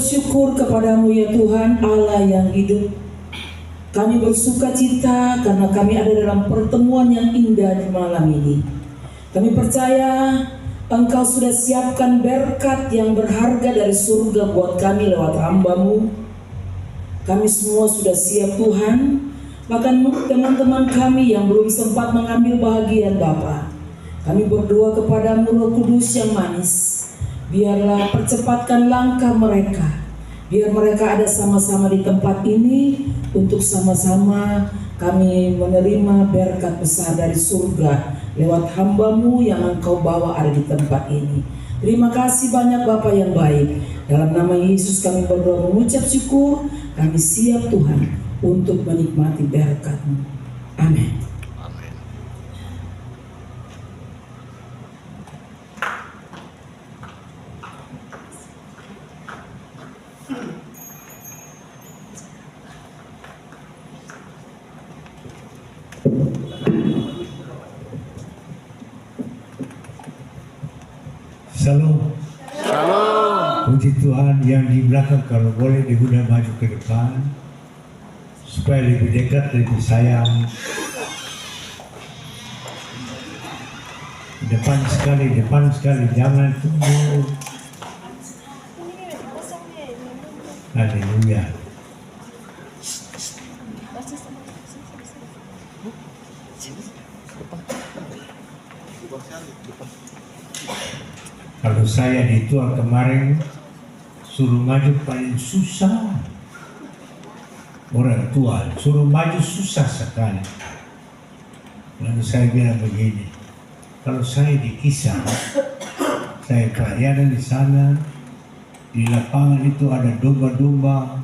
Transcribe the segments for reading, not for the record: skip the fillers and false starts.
bersyukur kepadamu ya Tuhan Allah yang hidup. Kami bersuka cita karena kami ada dalam pertemuan yang indah di malam ini. Kami percaya Engkau sudah siapkan berkat yang berharga dari surga buat kami lewat hamba-Mu. Kami semua sudah siap Tuhan. Bahkan teman-teman kami yang belum sempat mengambil bahagian Bapa, kami berdoa kepadamu Roh Kudus yang manis. Biarlah percepatkan langkah mereka. Biar mereka ada sama-sama di tempat ini untuk sama-sama kami menerima berkat besar dari surga lewat hamba-Mu yang Engkau bawa ada di tempat ini. Terima kasih banyak Bapa yang baik. Dalam nama Yesus kami berdoa mengucap syukur. Kami siap Tuhan untuk menikmati berkat-Mu. Amin. Salam. Puji Tuhan. Yang di belakang kalau boleh diundang maju ke depan supaya lebih dekat, lebih sayang. Depan sekali, jangan tunggu. Haleluya. Kalau saya di Tuhan kemarin suruh maju paling susah. Orang tua suruh maju susah sekali. Lalu saya bilang begini, kalau saya di Kisah, saya pelayanan di sana, di lapangan itu ada domba-domba.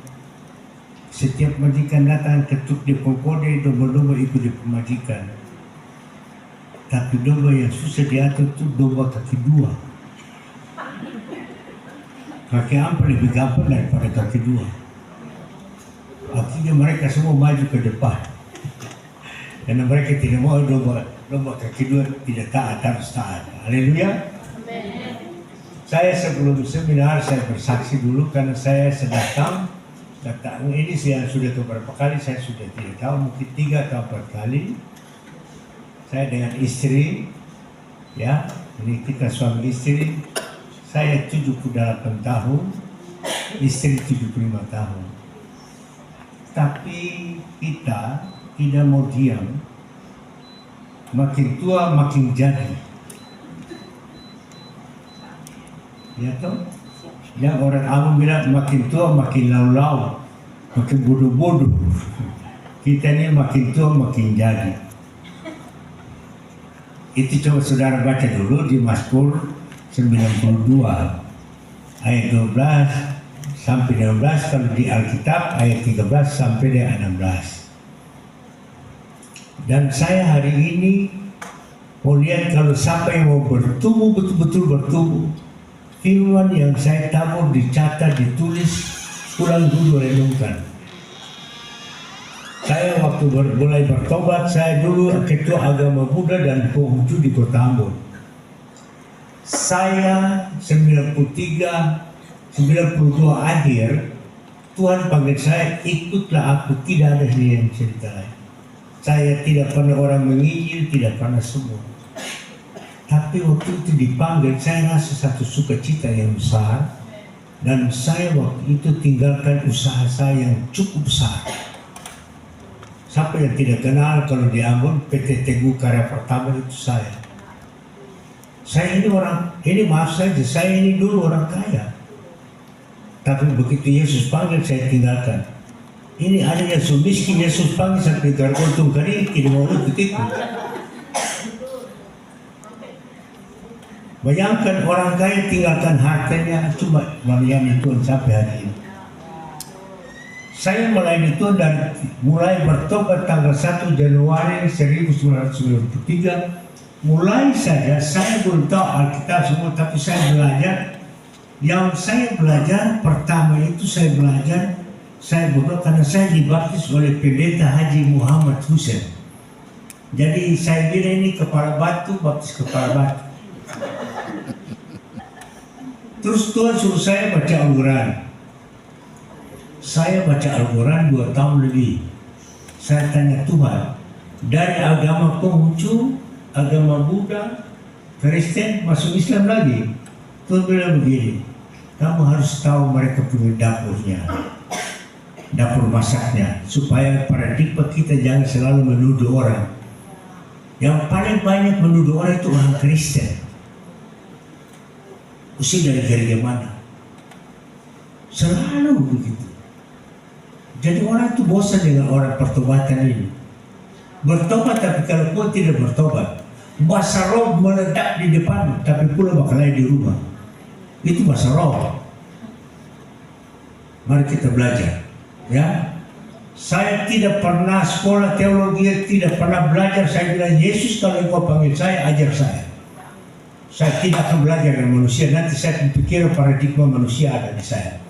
Setiap majikan datang ketuk di kode, domba-domba ikut di pemajikan. Tapi domba yang susah diatur itu domba kaki dua. Kaki empat lebih gampang daripada kaki dua. Akhirnya mereka semua maju ke depan. Karena mereka tidak mau domba kaki dua tidak taat, harus taat. Haleluya. Saya sebelum seminar saya bersaksi dulu karena saya datang ini saya sudah beberapa kali, saya sudah tidak tahu, mungkin 3 atau 4 kali. Saya dengan istri, ya, ini kita suami istri. Saya 78 tahun, istri 75 tahun. Tapi kita tidak mau diam. Makin tua makin jadi. Ya toh? Yang orang awam bilang makin tua makin lau-lau, makin bodoh-bodoh. Kita ini makin tua makin jadi. Itu coba saudara baca dulu di Mazmur 92 ayat 12 sampai 16, kalau di Alkitab ayat 13 sampai dengan 16. Dan saya hari ini mau lihat kalau siapa yang mau bertumbuh, betul-betul bertumbuh. Firman yang saya tabur, dicatat, ditulis, pulang dulu renungkan. Saya waktu mulai bertobat, saya dulu ketua agama Buddha dan Konghucu di Kota Ambon. Saya 93, 92 akhir, Tuhan panggil saya, ikutlah aku, tidak ada yang cerita lain. Saya tidak pernah orang menginjil, tidak pernah semua. Tapi waktu itu dipanggil, saya rasa satu sukacita yang besar. Dan saya waktu itu tinggalkan usaha saya yang cukup besar. Siapa yang tidak kenal, kalau di Ambon, PT Teguh Karya Pertama itu saya. Saya ini maaf saja, saya ini dulu orang kaya. Tapi begitu Yesus panggil, saya tinggalkan. Ini ada yang miskin, Yesus panggil sampai gargontung kali, tidak mau ikut-ikut. Bayangkan orang kaya tinggalkan hartanya, cuma melayani Tuhan sampai hari ini. Saya melayani Tuhan dan mulai bertobat tanggal 1 Januari 1993. Mulai saja, saya belum tahu Alkitab semua, tapi saya belajar. Yang saya belajar, pertama itu saya berdoa karena saya dibaptis oleh Pendeta Haji Muhammad Hussein. Jadi saya kira ini kepala batu, baptis kepala batu. Terus Tuhan suruh saya baca Al-Quran. Saya baca Al-Quran 2 tahun lebih. Saya tanya Tuhan, dari agama Konghucu, agama Buddha, Kristen, masuk Islam lagi. Tuhan bilang begini, kamu harus tahu mereka punya dapurnya, dapur masaknya, supaya paradigma kita jangan selalu menuduh orang. Yang paling banyak menuduh orang itu orang Kristen. Usia dari gereja mana? Selalu begitu. Jadi orang itu bosan dengan orang pertobatan ini. Bertobat tapi kalau kau tidak bertobat, bahasa roh meledak di depan, tapi pula bakalnya di rumah. Itu bahasa roh. Mari kita belajar, ya. Saya tidak pernah sekolah teologi, tidak pernah belajar. Saya bilang, Yesus kalau engkau panggil saya, ajar saya. Saya tidak akan belajar dengan manusia. Nanti saya pikir paradigma manusia ada di saya.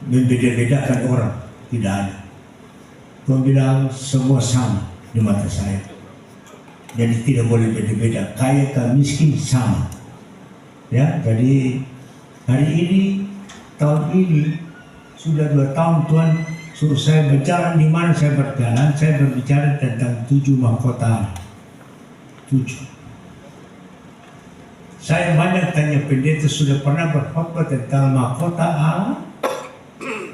Membeda-bedakan orang, tidak ada. Tuhan bilang semua sama di mata saya. Jadi tidak boleh beda-beda. Kaya ke miskin sama. Ya, jadi hari ini, tahun ini sudah 2 tahun Tuhan suruh saya berjalan di mana saya berjalan. Saya berbicara tentang 7 mahkota. 7. Saya banyak tanya pendeta, sudah pernah berkhotbah tentang mahkota Allah?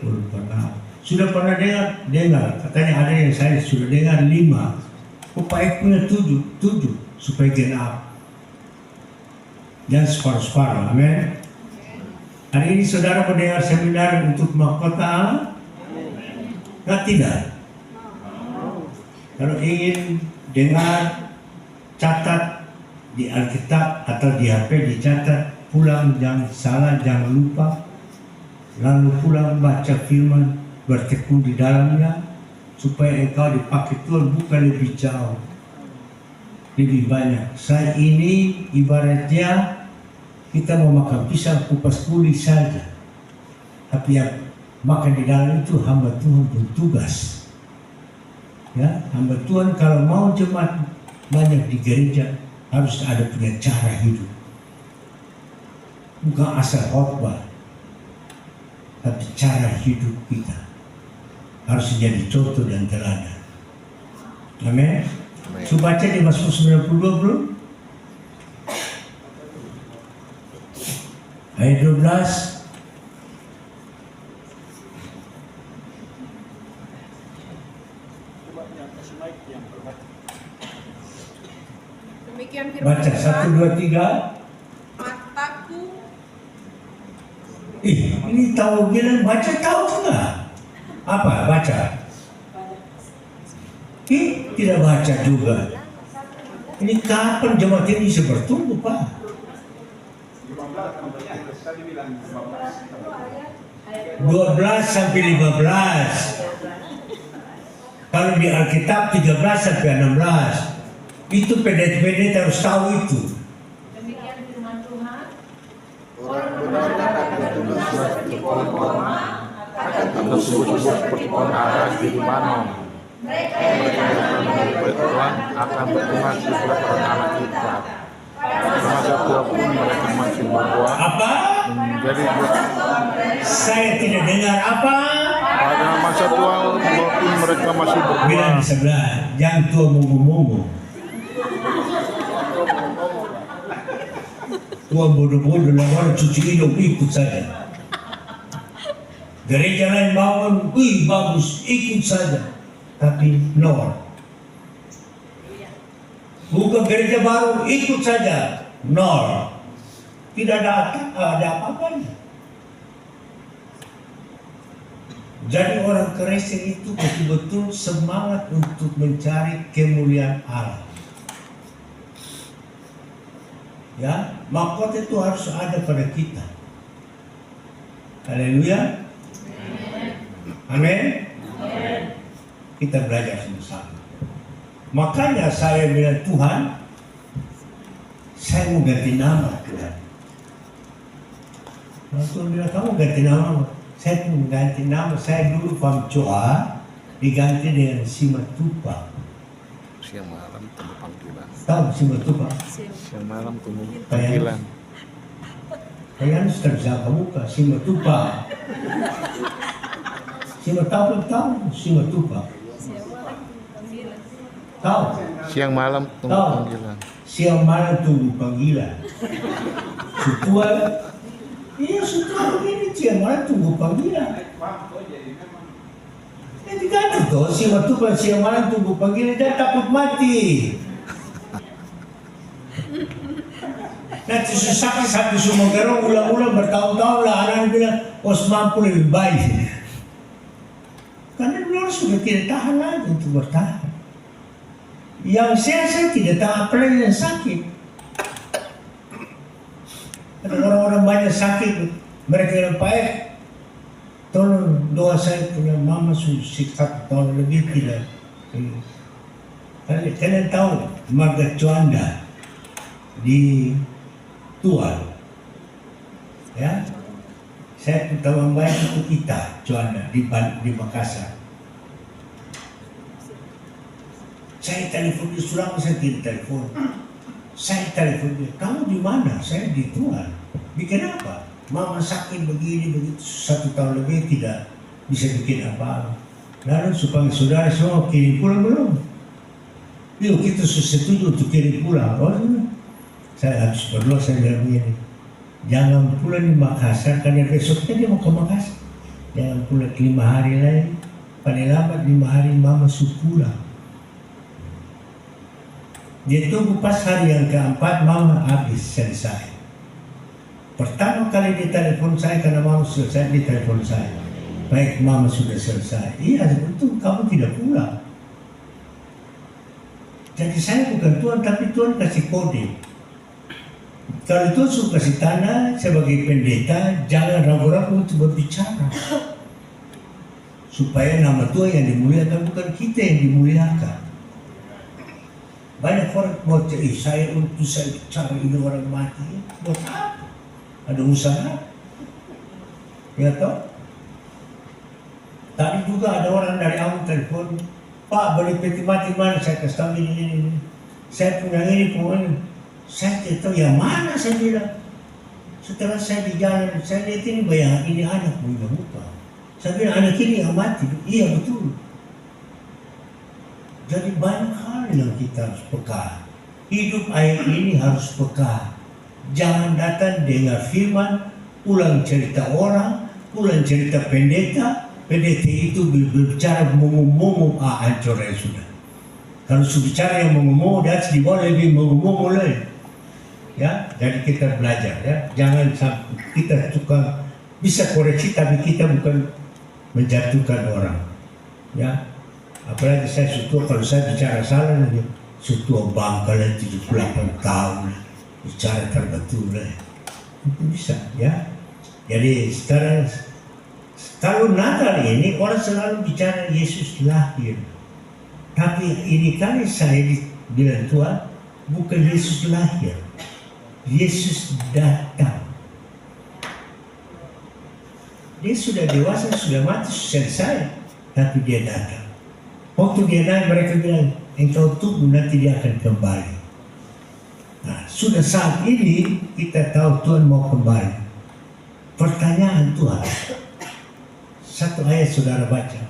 Belum pernah. Sudah pernah dengar, katanya ada yang saya sudah dengar 5. Upaya punya 7 supaya genap. Dan separuh-separuh, amin. Hari ini saudara mendengar seminar untuk mahkota Allah? Nah, tidak. Kalau ingin dengar, catat di Alkitab atau di HP dicatat, pulang jangan salah, jangan lupa. Lalu pulang baca firman, bertekun di dalamnya, supaya engkau dipakai Tuhan bukan lebih jauh, lebih banyak. Saya ini ibaratnya kita mau makan pisang kupas kulit saja, tapi yang makan di dalam itu hamba Tuhan bertugas. Ya, hamba Tuhan kalau mau jemaat banyak di gereja harus ada punya cara hidup, bukan asal khotbah, tapi cara hidup kita harus jadi contoh dan teladan. Amin. Coba baca di Mazmur 92 bro. Ayat 12. Demikian firman Baca 1, 2, 3. Mataku. Ini tahu bilang baca tahu enggak? Apa baca? Tidak baca juga. Ini kapan jemaat ini bisa bertumbuh Pak? 12 sampai 15. Kalau di Alkitab 13 sampai 16. Itu pendeta-pendeta harus tahu itu. Demikian firman Tuhan. Orang benar akan bertugas seperti pohon korma, akan tumbuh subur seperti pohon ara di Libanon. Mereka yang menyembah Tuhan akan bertumbuh seperti pohon ara kita. Pada masa tua pun mereka masih berbuah. Apa? Menjadi Saya tidak dengar apa? pada masa tua pun mereka masih berbuah. Bilang di sebelah, jangan tua mongo-mongo. Tua bodoh-bodoh lah, orang cuci hidung ikut saja. Gereja lain bangun, wih bagus, ikut saja. Tapi nol. Buka gereja baru, ikut saja. Nol. Tidak ada apa-apanya. Jadi orang Kristen itu betul-betul semangat untuk mencari kemuliaan Allah. Ya, mahkota itu harus ada pada kita. Haleluya. Amin. Kita belajar sama-sama. Makanya saya bilang Tuhan, saya mau ganti nama Tuhan. Tuhan bilang kamu ganti nama. Saya pun ganti nama. Saya dulu Famcoa diganti dengan Simatupa. Siang malam temu panggilan. Tahu Simatupa? Siang malam temu panggilan. Kalian sudah bisa muka Simatupa. Siapa tahu, siapa tupa. Tahu. Siang malam tunggu Tahu. panggilan. Siang malam tunggu panggilan. Sutuan, iya sutuan begini siang malam tunggu panggilan. Jadi kan tuh siapa tupa siang malam tunggu panggilan dan takut mati. Nanti susah sampai semua gerong ulang-ulang bertahun-tahun lah anak bilang Osman pun lebih baik. Karena beliau sudah tidak tahan lagi untuk bertahan. Yang sehat tidak tahan, apalagi yang sakit. Ada orang-orang banyak sakit, mereka yang baik. Tolong doa saya punya mama sudah 1 tahun lebih tidak. Kalian tahu Marga Juanda di Tuan, ya, saya teman baik itu kita Juanda di Makassar. Saya telepon di Sulawesi, saya tidak telepon. Saya telepon dia, kamu di mana? Saya di Tuan. Bikin apa? Mama sakit begini begitu 1 tahun lebih tidak bisa bikin apa. Lalu supaya saudara semua kirim pulang belum? Yuk kita setuju untuk kirim pulang. Oh, saya harus berdoa, saya bilang begini, jangan pulang di Makassar karena besoknya dia mau ke Makassar. Jangan pulang 5 hari lagi, paling lambat 5 hari mama sudah pulang. Dia tunggu pas hari yang keempat mama habis selesai. Pertama kali dia telepon saya karena mama selesai, dia telepon saya. Baik mama sudah selesai. Iya betul, kamu tidak pulang. Jadi saya bukan Tuhan, tapi Tuhan kasih kode. Kalau Tuhan suka kasih tanda sebagai pendeta, jangan ragu-ragu untuk berbicara. Supaya nama Tuhan yang dimuliakan, bukan kita yang dimuliakan. Banyak orang mau saya untuk saya bicara ini orang mati. Buat apa? Ada usaha? Ya toh? Tadi juga ada orang dari awal telepon, Pak boleh peti mati mana? Saya kasih tahu ini. Saya punya ini pokoknya. Saya tidak tahu yang mana saya bilang. Setelah saya di jalan, saya lihat ini bayangan ini anak punya muka. Saya bilang anak ini yang mati. Iya betul. Jadi banyak hal yang kita harus peka. Hidup ayat ini harus peka. Jangan datang dengar firman, pulang cerita orang, pulang cerita pendeta. Pendeta itu berbicara momo-momo, hancur ya sudah. Kalau bicara yang momo-momo, dia harus dibawa lebih momo-momo lagi. Ya, jadi kita belajar ya, jangan sampai kita suka bisa koreksi tapi kita bukan menjatuhkan orang. Ya, apalagi saya sutua kalau saya bicara salah lagi, sutua Bangkalan 78 tahun bicara terbetul itu bisa ya. Jadi sekarang kalau Natal ini orang selalu bicara Yesus lahir, tapi ini kali saya bilang Tuhan bukan Yesus lahir. Yesus datang. Dia sudah dewasa, sudah mati, selesai. Tapi dia datang. Waktu dia naik mereka bilang, engkau tunggu nanti dia akan kembali. Nah, sudah saat ini kita tahu Tuhan mau kembali. Pertanyaan Tuhan. Satu ayat saudara baca.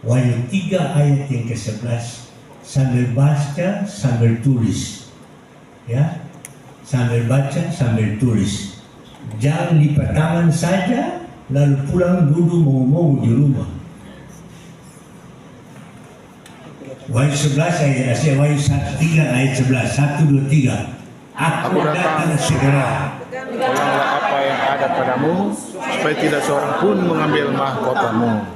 Wahyu 3 ayat yang ke-11. Sambil baca, sambil tulis. Ya. Sambil baca, sambil tulis. Jangan lipat tangan saja, lalu pulang duduk mau di rumah. Wahyu 11 ayat, Wahyu 3 ayat 11, 1, 2, 3. Aku datang segera. Tolonglah apa yang ada padamu, supaya tidak seorang pun mengambil mahkotamu.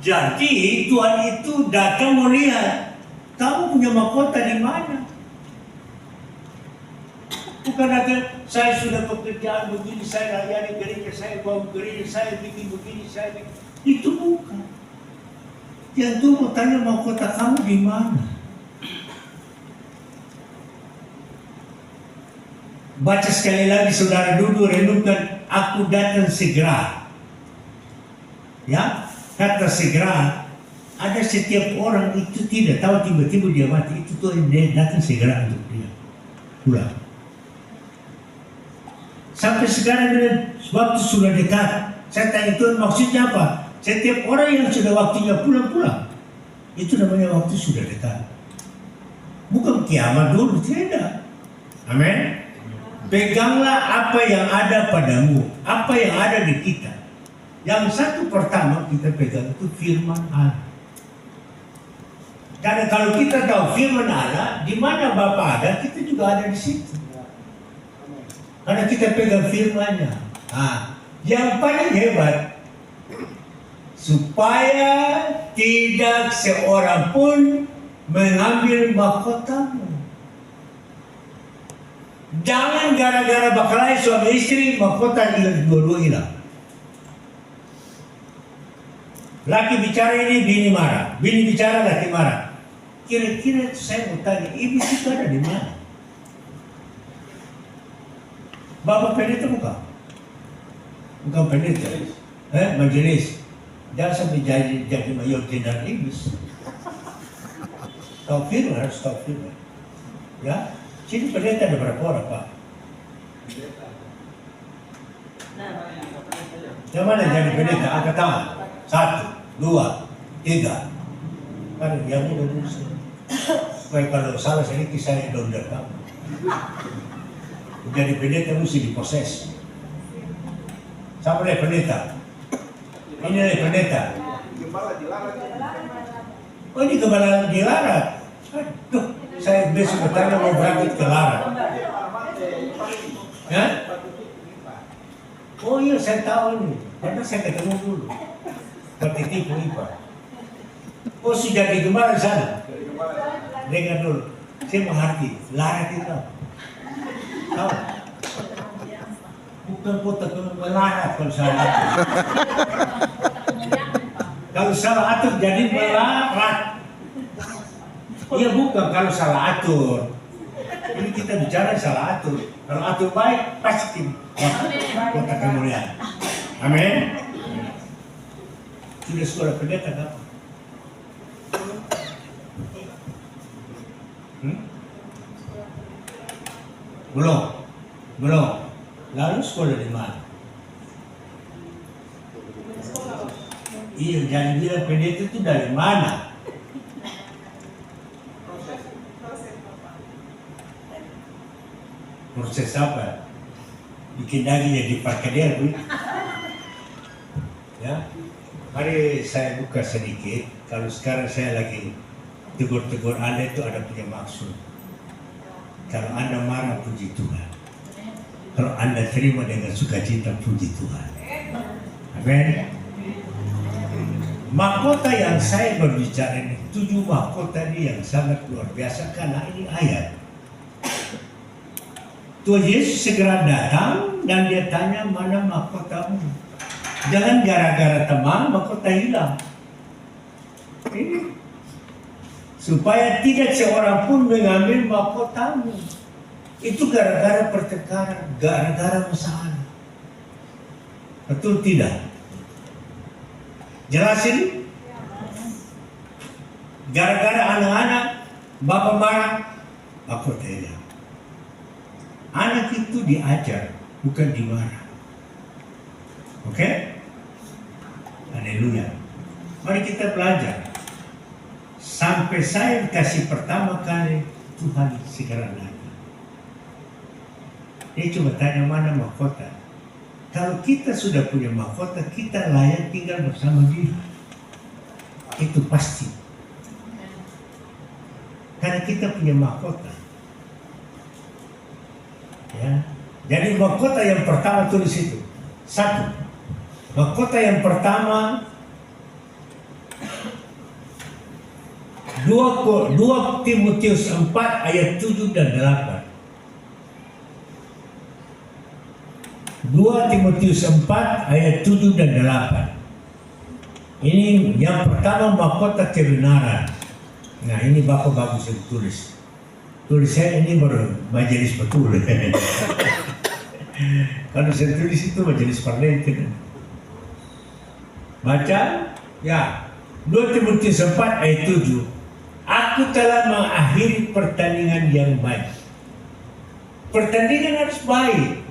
Jadi Tuhan itu datang melihat, kamu punya mahkota di mana? Bukan ada saya sudah pekerjaan begini, saya layani gereja, saya bawa gereja, saya bikin begini, saya bikin. Itu bukan. Yang itu mau tanya mahkota kamu di mana? Baca sekali lagi saudara duduk renungkan, aku datang segera. Ya, kata segera. Ada setiap orang itu tidak tahu tiba-tiba dia mati, itu tuh dia datang segera untuk dia pulang. Sampai sekarang waktu sudah dekat. Saya tanya Tuhan maksudnya apa? Setiap orang yang sudah waktunya pulang, itu namanya waktu sudah dekat. Bukan kiamat dulu, tidak. Amin. Peganglah apa yang ada padamu, apa yang ada di kita. Yang satu pertama kita pegang itu firman Allah. Karena kalau kita tahu firman Allah, di mana Bapa ada, kita juga ada di situ. Karena kita pegang firman-Nya. Yang paling hebat, supaya tidak seorang pun mengambil mahkotamu. Jangan gara-gara berkelahi suami istri, mahkota dua-dua hilang. Laki bicara ini, bini marah. Bini bicara, laki marah. Kira-kira saya mau tanya, ibu itu ada di mana? Bapak pendeta bukan? Bukan pendeta. Majelis. Jangan sampai jadi mayor jenderal Inggris. Tahu firman, harus tahu firman. Ya, sini pendeta ada berapa orang, Pak? Yang mana jadi pendeta? Angkat tangan. 1, 2, 3. Kan yang muda dulu. Supaya kalau salah sedikit saya donder kamu. Jadi pendeta mesti diproses. Siapa nih pendeta? Ini nih pendeta. Oh, ini gembala di Larat. Aduh, saya besok bertanya mau berangkat ke Larat. Ya? Oh iya, saya tahu ini. Karena saya ketemu dulu. Bertitipu IPA. Oh, sudah di gembala di sana. Dengar dulu. Saya mengerti. Larat itu apa? Tahu? Bukan kota melarat kalau salah atur. Kalau salah atur jadi melarat. Iya bukan kalau salah atur. Ini kita bicara salah atur. Kalau atur baik pasti kota kemuliaan. Amin. Sudah sekolah pendeta kan? Belum. Lalu sekolah di mana? Iya, jangan bilang pendeta itu dari mana? Proses apa? Bikin daging jadi perkedel, Bu. Ya, mari saya buka sedikit. Kalau sekarang saya lagi tegur-tegur Anda itu ada punya maksud. Kalau Anda marah, puji Tuhan. Kalau Anda terima dengan sukacita, puji Tuhan. Amin. Mahkota yang saya berbicara ini, 7 mahkota ini yang sangat luar biasa karena ini ayat. Tuhan Yesus segera datang dan dia tanya, mana mahkotamu? Jangan gara-gara teman mahkota hilang. Ini supaya tidak seorang pun mengambil mahkotamu. Itu gara-gara pertengkaran, gara-gara masalah. Betul tidak? Jelasin? Gara-gara anak-anak, bapak marah, mahkota hilang. Anak itu diajar, bukan dimarah. Oke? Haleluya. Mari kita belajar. Sampai saya dikasih pertama kali, Tuhan segera datang. Dia cuma tanya mana mahkota. Kalau kita sudah punya mahkota, kita layak tinggal bersama dia. Itu pasti. Karena kita punya mahkota. Ya. Jadi mahkota yang pertama tulis itu. 1. Mahkota yang pertama 2 Timotius 4 ayat 7 dan 8. 2 Timotius 4 ayat 7 dan 8. Ini yang pertama mahkota kebenaran. Nah ini Bapak bagus yang tulis. Tulis saya ini baru majelis betul. Kalau saya tulis itu majelis parlemen. Baca ya 2 Timotius 4 ayat 7. Aku telah mengakhiri pertandingan yang baik. Pertandingan harus baik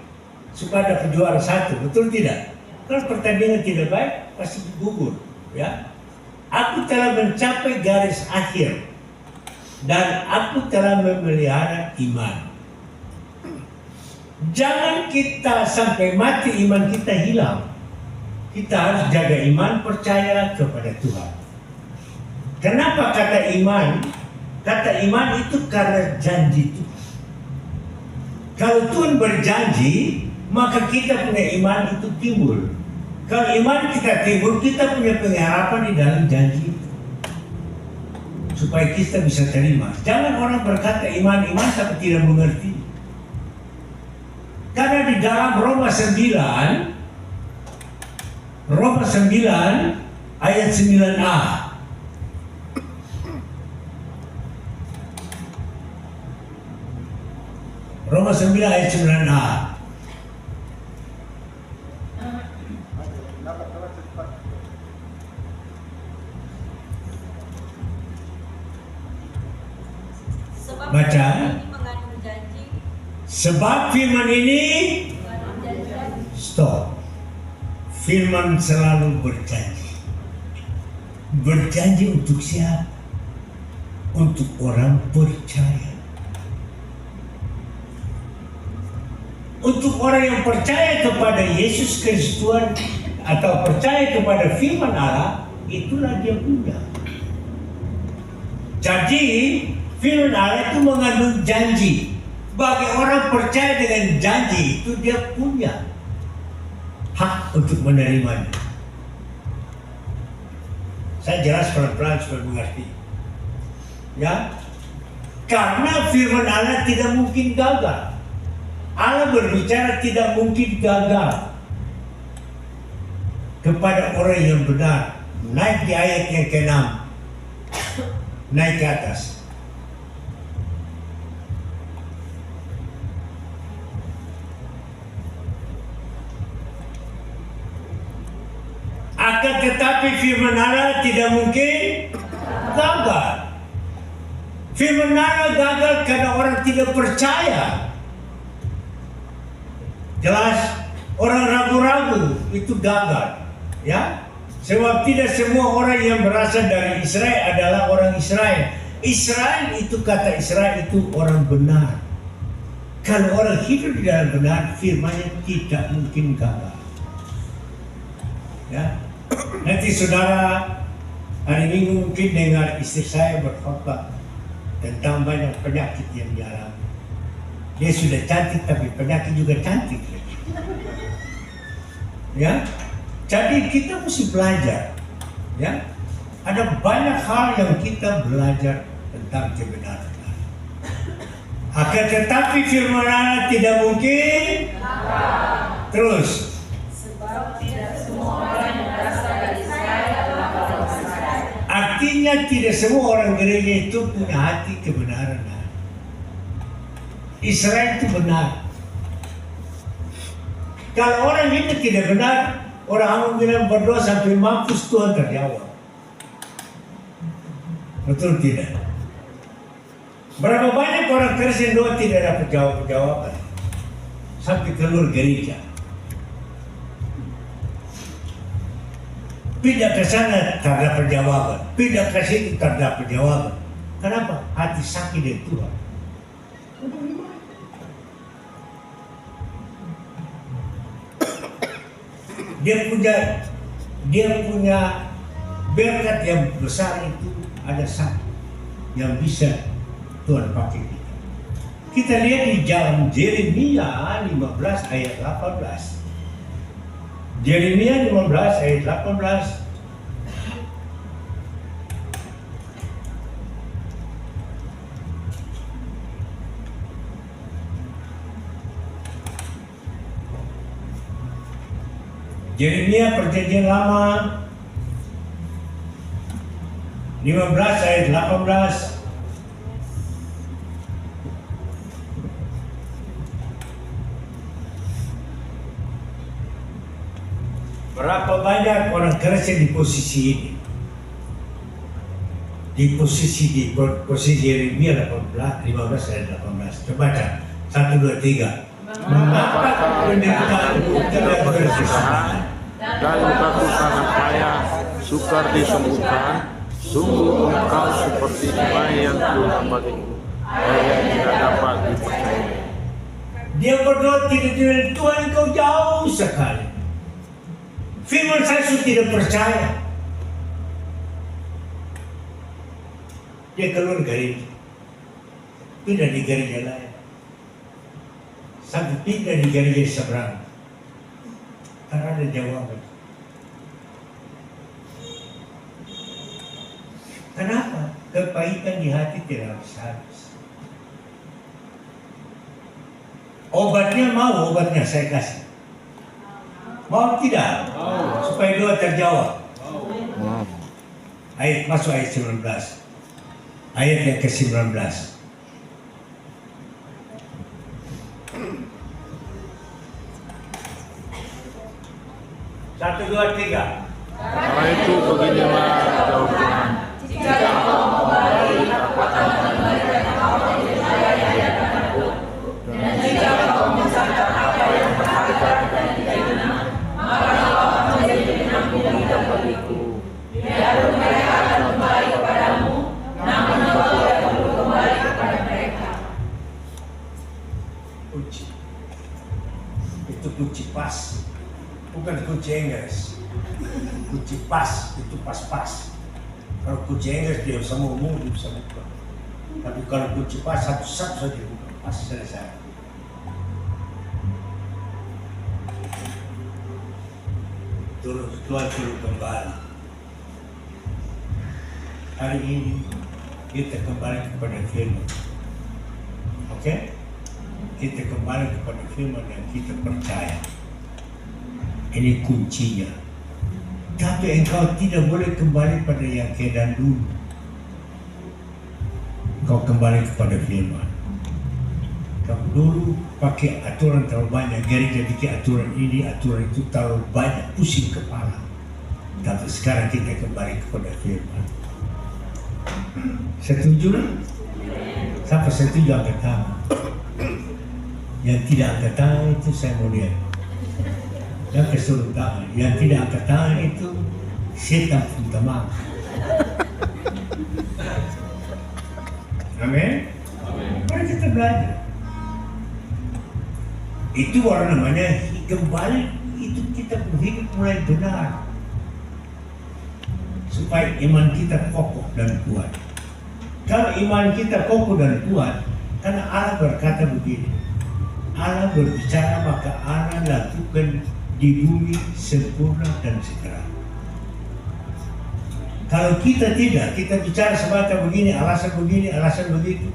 supaya dapat juara 1, betul tidak? Kalau pertandingan tidak baik, pasti gugur. Ya, aku telah mencapai garis akhir dan aku telah memelihara iman. Jangan kita sampai mati iman kita hilang. Kita harus jaga iman, percaya kepada Tuhan. Kenapa kata iman? Kata iman itu karena janji Tuhan. Kalau Tuhan berjanji, maka kita punya iman itu timbul. Kalau iman kita timbul, kita punya pengharapan di dalam janji itu. Supaya kita bisa terima. Jangan orang berkata iman-iman tapi tidak mengerti. Karena di dalam Roma 9 ayat 9a. Roma 9 ayat 9a. Baca. Sebab firman ini stop. Firman selalu berjanji. Berjanji untuk siapa? Untuk orang percaya. Untuk orang yang percaya kepada Yesus Kristus Tuhan atau percaya kepada firman Allah, itulah dia punya. Jadi firman Allah itu mengandung janji. Bagi orang percaya dengan janji itu, dia punya hak untuk menerimanya. Saya jelas pelan-pelan supaya mengerti. Ya, karena firman Allah tidak mungkin gagal. Allah berbicara tidak mungkin gagal kepada orang yang benar. Naik di ayat yang ke-6. Naik ke atas. Akan tetapi firman Allah tidak mungkin gagal. Firman Allah gagal karena orang tidak percaya. Jelas, orang ragu-ragu itu gagal. Ya, sebab tidak semua orang yang berasal dari Israel adalah orang Israel. Israel itu, kata Israel itu orang benar. Kalau orang hidup di dalam benar, firman-Nya tidak mungkin gagal. Ya, nanti saudara hari Minggu mungkin dengar istri saya berkhotbah tentang banyak penyakit yang dialami. Dia sudah cantik tapi penyakit juga cantik. Ya, jadi kita mesti belajar. Ya, ada banyak hal yang kita belajar tentang kebenaran. Akan tetapi firman Allah tidak mungkin. Terus. Sebab tidak semua orang yang berasal dari Israel adalah orang Israel. Artinya tidak semua orang gereja itu punya hati kebenaran. Israel itu benar. Kalau orang ini tidak benar, orang akan bilang berdoa sampai mampus, Tuhan terjawab. Betul tidak? Berapa banyak orang Kristen doa tidak dapat jawaban sampai keluar gereja. Pindah ke sana tak dapat jawaban, pindah ke situ tak dapat jawaban. Kenapa? Hati sakit dari Tuhan. Dia punya berkat yang besar itu, ada satu yang bisa Tuhan pakai kita. Kita lihat di dalam Yeremia 15 ayat 18. Yeremia 15 ayat 18. Yeremia Perjanjian Lama 15 ayat 18. Berapa banyak orang Kristen di posisi ini? Di posisi Yeremia 15 ayat 18. Coba baca 1, 2, 3. Mengapa penderitaan tidak berkesudahan dan lukaku sangat payah, sukar disembuhkan. Sungguh engkau seperti yang Tuhan bagiku, yang tidak dapat dipercaya. Dia berdoa tidak dengan Tuhan, engkau jauh sekali. Firman saya sudah tidak percaya. Dia keluar gereja, pindah di gereja lain, sampai pindah di gereja seberang, karena ada jawaban. Kenapa? Kepahitan di hati tidak habis. Obatnya mau, obatnya saya kasih. Mau tidak? Supaya doa terjawab. Ayat masuk ayat 19. Ayat yang ke-19. 1, 2, 3. Karena itu beginilah jawab Tuhan. Jika engkau kembali, aku akan mengembalikan apa yang saya katakan. Dan jika engkau mencatat apa yang berharga dan tidak guna, maka engkau akan menjadi penanggung hidup bagiku. Biarpun mereka akan kembali kepadamu, namun engkau tidak perlu kembali kepada mereka. Kunci. Itu kunci pas. Bukan kunci Inggris. Kunci pas, itu pas-pas. Kalau kunci Inggris dia bisa ngomong, dia bisa buka. Tapi kalau kunci pas, satu-satu saja buka. Pas selesai. Tuhan suruh kembali. Hari ini kita kembali kepada firman. Oke? Kita kembali kepada firman yang kita percaya. Ini kuncinya. Tapi engkau tidak boleh kembali pada yang keadaan dulu. Engkau kembali kepada firman. Kamu dulu pakai aturan terlalu banyak, gereja bikin aturan ini, aturan itu terlalu banyak, pusing kepala. Tapi sekarang kita kembali kepada firman. Setuju? Siapa setuju angkat tangan? Yang tidak angkat tangan itu saya mau lihat. Yang kesuruh tangan, yang tidak angkat tangan itu setan pun teman. Amin. Mari kita belajar. Itu orang namanya kembali, itu kita hidup mulai benar. Supaya iman kita kokoh dan kuat. Kalau iman kita kokoh dan kuat, karena Allah berkata begini, Allah berbicara maka Allah lakukan di bumi sempurna dan segera. Kalau kita tidak, kita bicara semata begini, alasan begitu.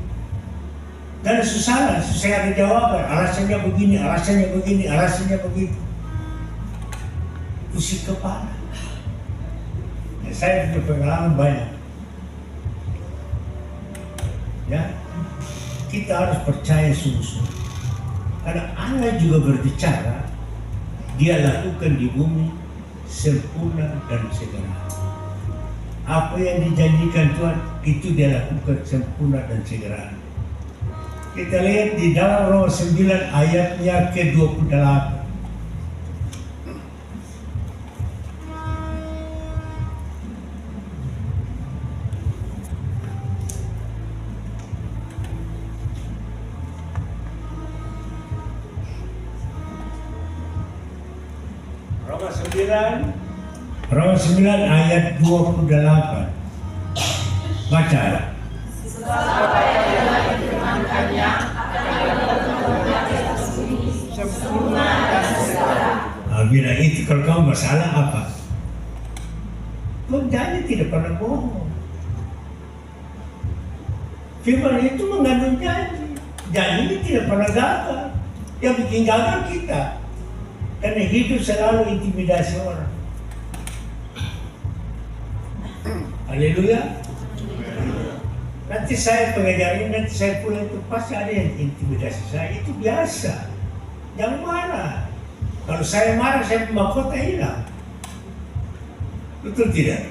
Dan susah ada jawaban, alasannya begini, alasannya begitu. Pusing kepala. Ya, saya punya pengalaman banyak. Ya, kita harus percaya sungguh-sungguh. Karena Allah juga berbicara, Dia lakukan di bumi sempurna dan segera. Apa yang dijanjikan Tuhan itu Dia lakukan sempurna dan segera. Kita lihat di dalam Roma 9 ayatnya ke-28. Roma 9 ayat 28. Baca. Segala yang telah difirmankannya akan sempurna dan segera. Bila itu kalau kamu masalah apa? Tuhan janji tidak pernah bohong. Firman itu mengandung janji. Janji ini tidak pernah gagal. Yang bikin gagal kita. Karena hidup selalu intimidasi orang. Haleluya. Nanti saya pengajar ini, nanti saya pulang itu pasti ada yang intimidasi saya. Itu biasa. Jangan marah. Kalau saya marah, saya mahkota hilang. Betul tidak?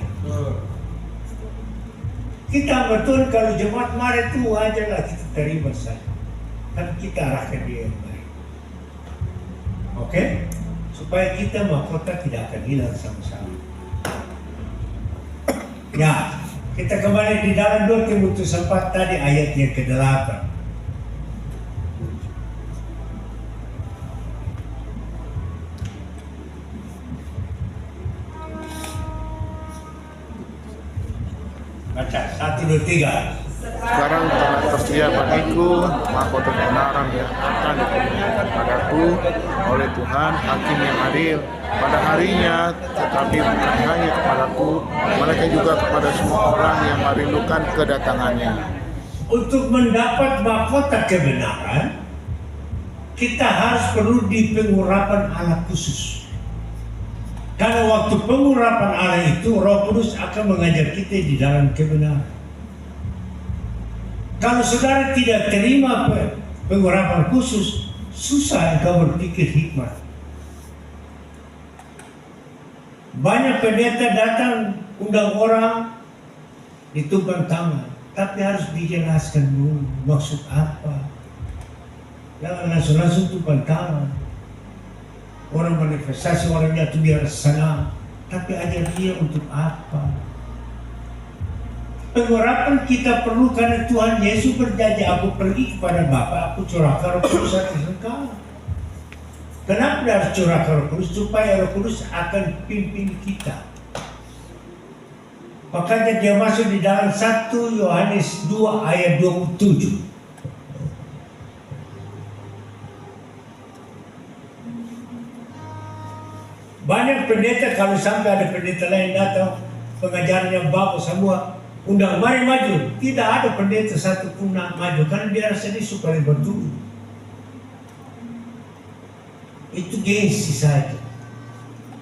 Kita betul kalau jemaat marah itu wajarlah kita terima saja. Tapi kita arahkan dia yang baik. Oke? supaya kita mahkota tidak akan hilang sama-sama. Ya, kita kembali di dalam 2 Timotius 4 tadi ayat yang ke-8. Baca 1, 2, 3. Sekarang telah tersedia bagiku mahkota kebenaran yang akan dikurniakan padaku oleh Tuhan Hakim yang adil pada harinya, tetapi bukan hanya kepadaku, melainkan juga kepada semua orang yang merindukan kedatangannya. Untuk mendapat mahkota kebenaran, kita harus perlu di pengurapan Allah khusus. Karena waktu pengurapan Allah itu, Roh Kudus akan mengajar kita di dalam kebenaran. Kalau saudara tidak terima pengurapan khusus, susah engkau berpikir hikmat. Banyak pendeta datang undang orang ditumpang tangan, tapi harus dijelaskan dulu maksud apa. Jangan langsung tumpang tangan. Orang manifestasi, orang jatuh di atas sana, tapi ajar dia untuk apa. Pengurapan kita perlu karena Tuhan Yesus berjanji, aku pergi kepada Bapa, aku curahkan Roh Kudus atas engkau. Kenapa dia harus curahkan Roh Kudus? Supaya Roh Kudus akan pimpin kita. Makanya dia masuk di dalam 1 Yohanes 2 ayat 27. Banyak pendeta, kalau sampai ada pendeta lain datang, pengajaran yang bagus semua, undang mari maju. Tidak ada pendeta satu pun nak maju karena dia rasa dia suka bertubuh. Itu gengsi saja.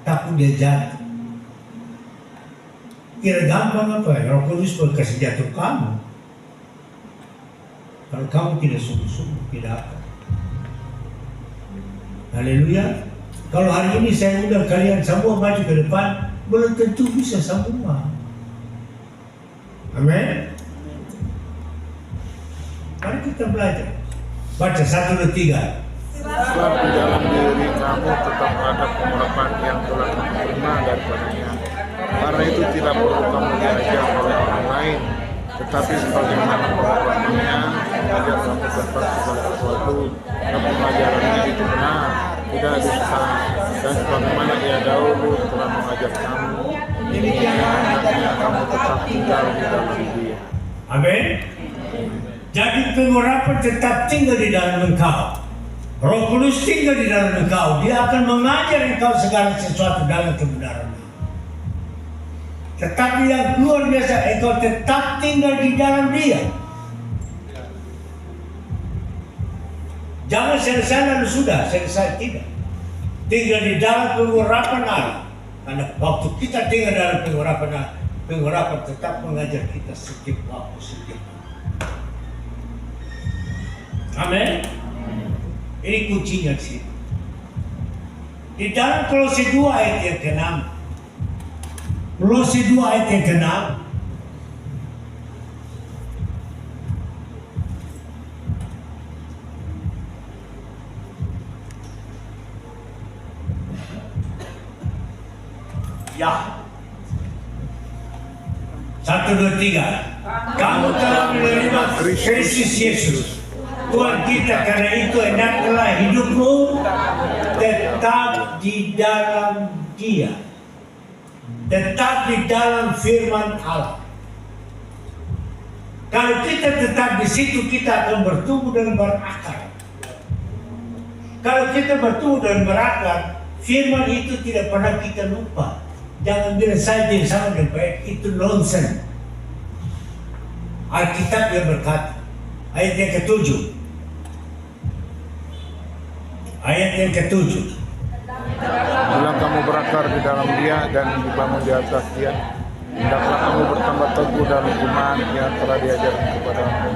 Takut dia jatuh. Kira gampang apa ya? Roh Kudus berkasih jatuh kamu. Kalau kamu tidak sungguh-sungguh, tidak akan. Haleluya. Kalau hari ini saya undang kalian semua maju ke depan, belum tentu bisa semua. Amin. Mari kita belajar. Baca 1, 2, 3. Sebab di dalam diri kamu tetap ada pengurapan yang telah kamu terima daripadanya. Karena itu tidak perlu kamu diajar oleh orang lain, tetapi sebagaimana pengurapannya mengajar kamu tentang segala sesuatu, dan pengajarannya itu benar, tidak dusta, dan sebagaimana ia dahulu telah mengajar kamu, hendaknya kamu tetap tinggal di dalam dia. Amin. Jadi pengurapan tetap tinggal di dalam engkau. Roh Kudus tinggal di dalam engkau. Dia akan mengajar engkau segala sesuatu dalam kebenaran. Tetapi yang luar biasa, engkau tetap tinggal di dalam dia. Jangan selesai lalu sudah, selesai tidak. Tinggal di dalam pengurapan Allah. Karena waktu kita tinggal dalam pengurapan Allah, pengurapan tetap mengajar kita setiap waktu, setiap waktu. Amin. Ini kuncinya sih. Di dalam Kolose 2 ayat yang ke-6. Kolose 2 ayat yang ke-6. Ya. 1, 2, 3. Kamu telah menerima Kristus Yesus, Tuhan kita, karena itu hendaklah hidupmu tetap di dalam Dia, tetap di dalam firman Allah. Kalau kita tetap di situ, kita akan bertumbuh dan berakar. Kalau kita bertumbuh dan berakar, firman itu tidak pernah kita lupa. Jangan bilang saya jadi sama dengan baik, itu nonsense. Alkitab yang berkata, ayat yang ke-7. Ayat yang ke-7. Bila kamu berakar di dalam dia dan dibangun di atas dia, hendaklah kamu bertambah teguh dalam iman yang telah diajarkan kepadamu,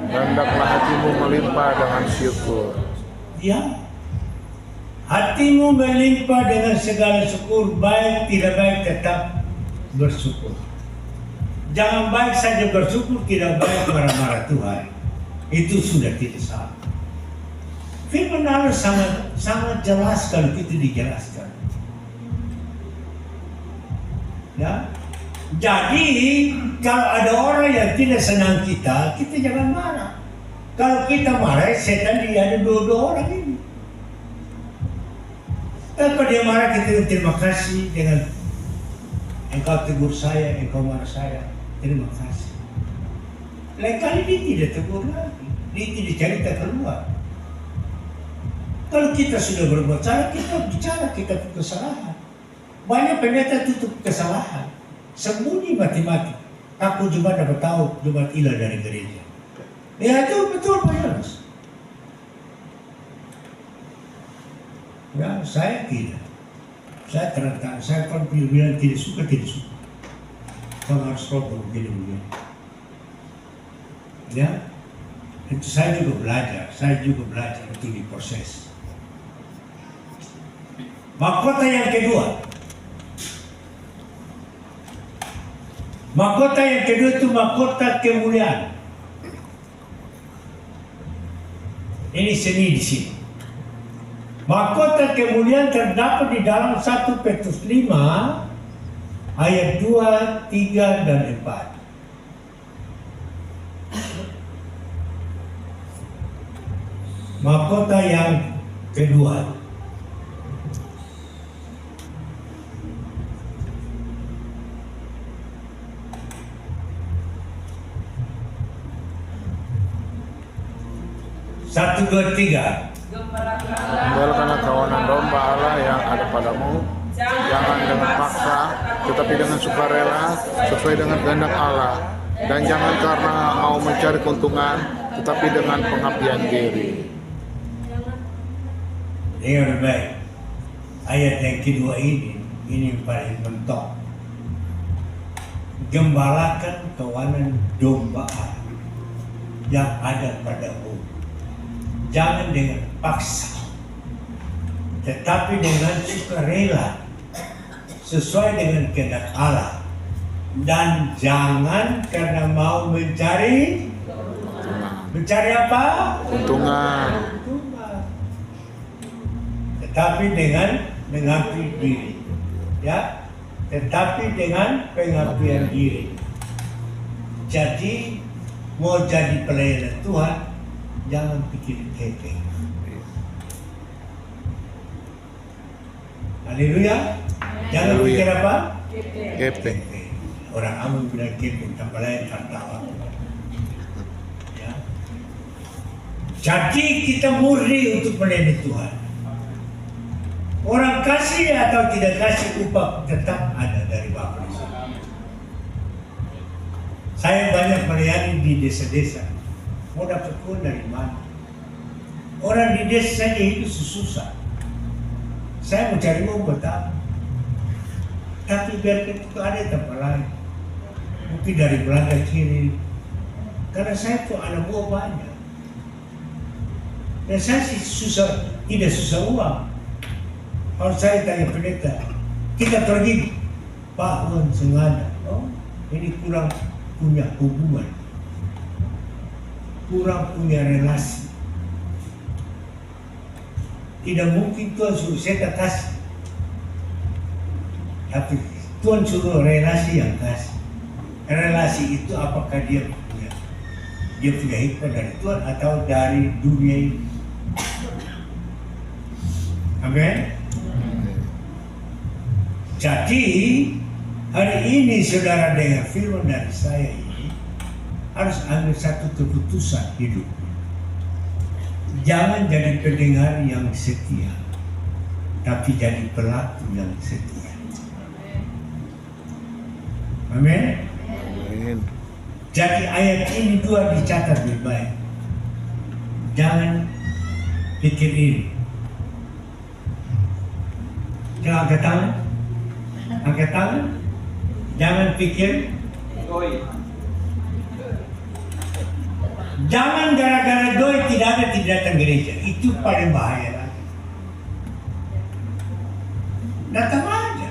dan hendaklah hatimu melimpah dengan syukur. Ya, hatimu melimpah dengan segala syukur, baik tidak baik tetap bersyukur. Jangan baik saja bersyukur, tidak baik marah-marah Tuhan. Itu sudah tidak salah. Firman Allah sangat jelas kalau kita dijelaskan. Ya. Jadi kalau ada orang yang tidak senang kita jangan marah. Kalau kita marah, setan dia ada dua orang ini. Kalau dia marah, kita terima kasih dengan engkau tegur saya, engkau marah saya, terima kasih. Lain kali dia tidak tegur lagi, dia tidak cerita keluar. Kalau kita sudah berbuat salah, kita bicara kita kesalahan. Banyak pendeta tutup kesalahan, sembunyi mati-mati. Aku cuma dapat tahu Jumat hilang dari gereja. Ya itu betul Pak Yonas. Ya saya tidak. Saya terang-terang, saya kalau bilang tidak suka. Kamu harus rokok begini. Ya, itu saya juga belajar itu diproses. Mahkota yang kedua. Mahkota yang kedua itu mahkota kemuliaan. Ini seni di sini. Mahkota kemuliaan terdapat di dalam 1 Petrus 5 ayat 2, 3, dan 4. Mahkota yang kedua. Satu, dua, tiga. Gembalakanlah kawanan domba Allah yang ada padamu, jangan dengan paksa, tetapi dengan sukarela, sesuai dengan kehendak Allah. Dan jangan karena mau mencari keuntungan, tetapi dengan pengabdian diri. Dengar baik. Ayat yang kedua ini yang paling mentok. Gembalakan kawanan domba Allah yang ada padamu. Jangan dengan paksa, tetapi dengan sukarela, sesuai dengan kehendak Allah. Dan jangan karena mau mencari apa? Keuntungan. Tetapi dengan mengabdi diri, ya. Tetapi dengan pengabdian diri. Jadi mau jadi pelayan Tuhan, jangan pikir kepeng. Haleluya. Jangan pikir apa? Kepeng. Orang Amun bilang kepeng, tambah lain tertawa. Ya. Jadi kita murni untuk melayani Tuhan. Orang kasih atau tidak kasih upah tetap ada dari Bapa di sini. Saya banyak melayani di desa-desa. Mau dapat uang dari mana? Orang di desa saja itu susah. Saya mau cari uang buat apa? Tapi biarkan itu ada tempat lain. Mungkin dari Belanda kiri. Karena saya tuh anak buah banyak. Dan saya sih tidak susah uang. Kalau saya tanya pendeta, kita pergi, Pak uang sengaja. Oh, ini kurang punya hubungan. Kurang punya relasi. Tidak mungkin Tuhan suruh saya kasih. Tapi Tuhan suruh relasi yang kasih. Relasi itu apakah dia punya hikmah dari Tuhan atau dari dunia ini. Amin. Jadi hari ini saudara dengar firman dari saya ini harus ambil satu keputusan hidup. Jangan jadi pendengar yang setia, tapi jadi pelaku yang setia. Amin. Amin. Jadi ayat ini dua dicatat lebih baik. Jangan pikir ini. Jangan angkat tangan. Angkat tangan. Jangan pikir. Jangan gara-gara doi tidak datang gereja. Itu paling bahaya lagi. Datang aja.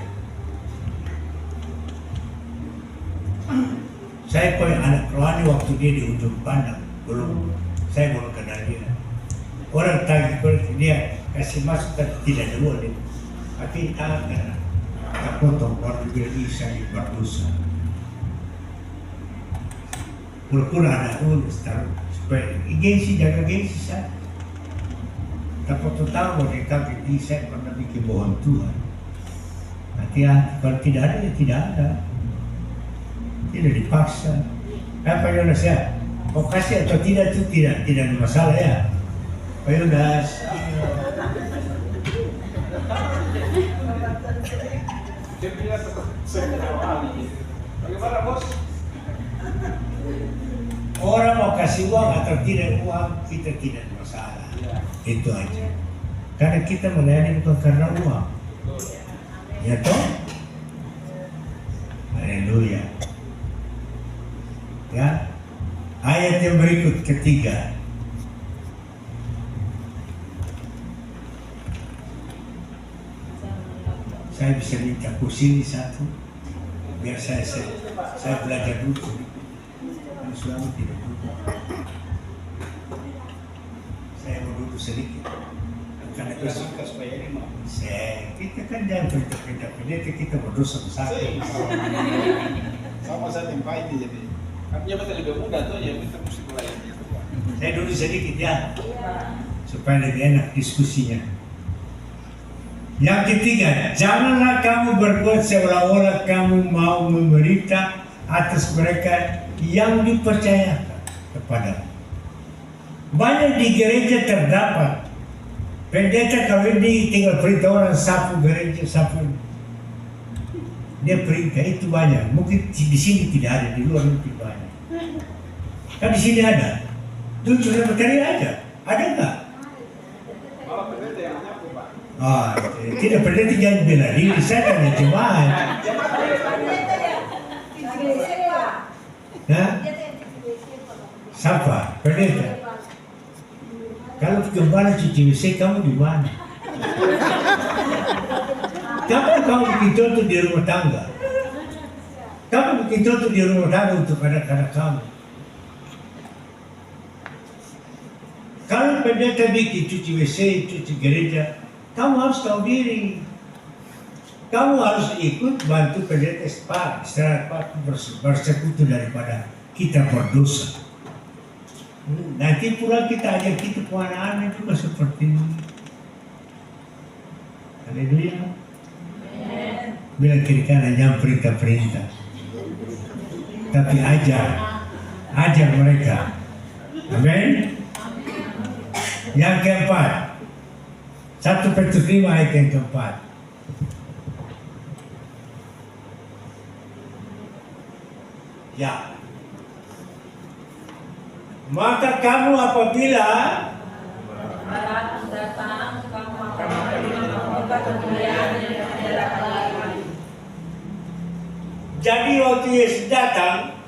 Saya punya anak rohani waktu dia di ujung pandang. Saya belum kenal dia. Orang tagih koleksi dia kasih masuk tapi tidak boleh. Tapi karena kita potong orang bilang saya berdosa. Pura-pura ada urus taruh supaya gengsi jaga gengsi saya. Kita potong tahu mereka ini saya pernah bikin bohong Tuhan. Hati-hati kalau tidak ada ya tidak ada. Tidak dipaksa. Apa yang saya? Mau kasih atau tidak itu tidak ada masalah ya. Pak Yudas. Bagaimana bos? Orang mau kasih uang atau tidak uang kita tidak masalah. Itu aja. Karena kita melayani bukan karena uang. Ya toh? Haleluya. Ya. Ayat yang berikut ketiga. Saya bisa minta kursi ini satu, biar saya belajar dulu. Kan suami tidak duduk. Saya mau duduk sedikit. Karena itu suka supaya ini mau. Kita kan jangan pendeta kita berdosa besar. Sama saya tempat ini jadi. Artinya betul lebih mudah tuh ya kita mesti melayani. Saya duduk sedikit ya, supaya lebih enak diskusinya. Yang ketiga, janganlah kamu berbuat seolah-olah kamu mau memberita atas mereka yang dipercayakan kepadamu. Banyak di gereja terdapat pendeta kalau ini tinggal perintah orang sapu gereja, sapu. Dia perintah itu banyak. Mungkin di sini tidak ada, di luar lebih banyak. Kan di sini ada. Itu cuma berkarya aja. Ada nggak? Malah pendeta yang nyapu Pak. Tidak pendeta jangan bela diri. Saya tanya jemaat. Hah? Siapa? Pendeta. Kalau gembala cuci WC kamu di mana? Kamu bikin contoh di rumah tangga. Kamu bikin contoh di rumah tangga untuk anak-anak kamu. Kalau pendeta bikin cuci WC, cuci gereja, kamu harus tahu diri. Kamu harus ikut bantu pendeta istirahat bersekutu daripada kita berdosa. Nanti pula kita ajak kita ke anak-anak juga seperti ini. Haleluya. Bilang kiri kanan jangan perintah-perintah, tapi ajar mereka. Amin. Yang keempat, 1 Petrus 5 ayat yang keempat. Ya. Maka kamu apabila jadi waktu Yesus datang,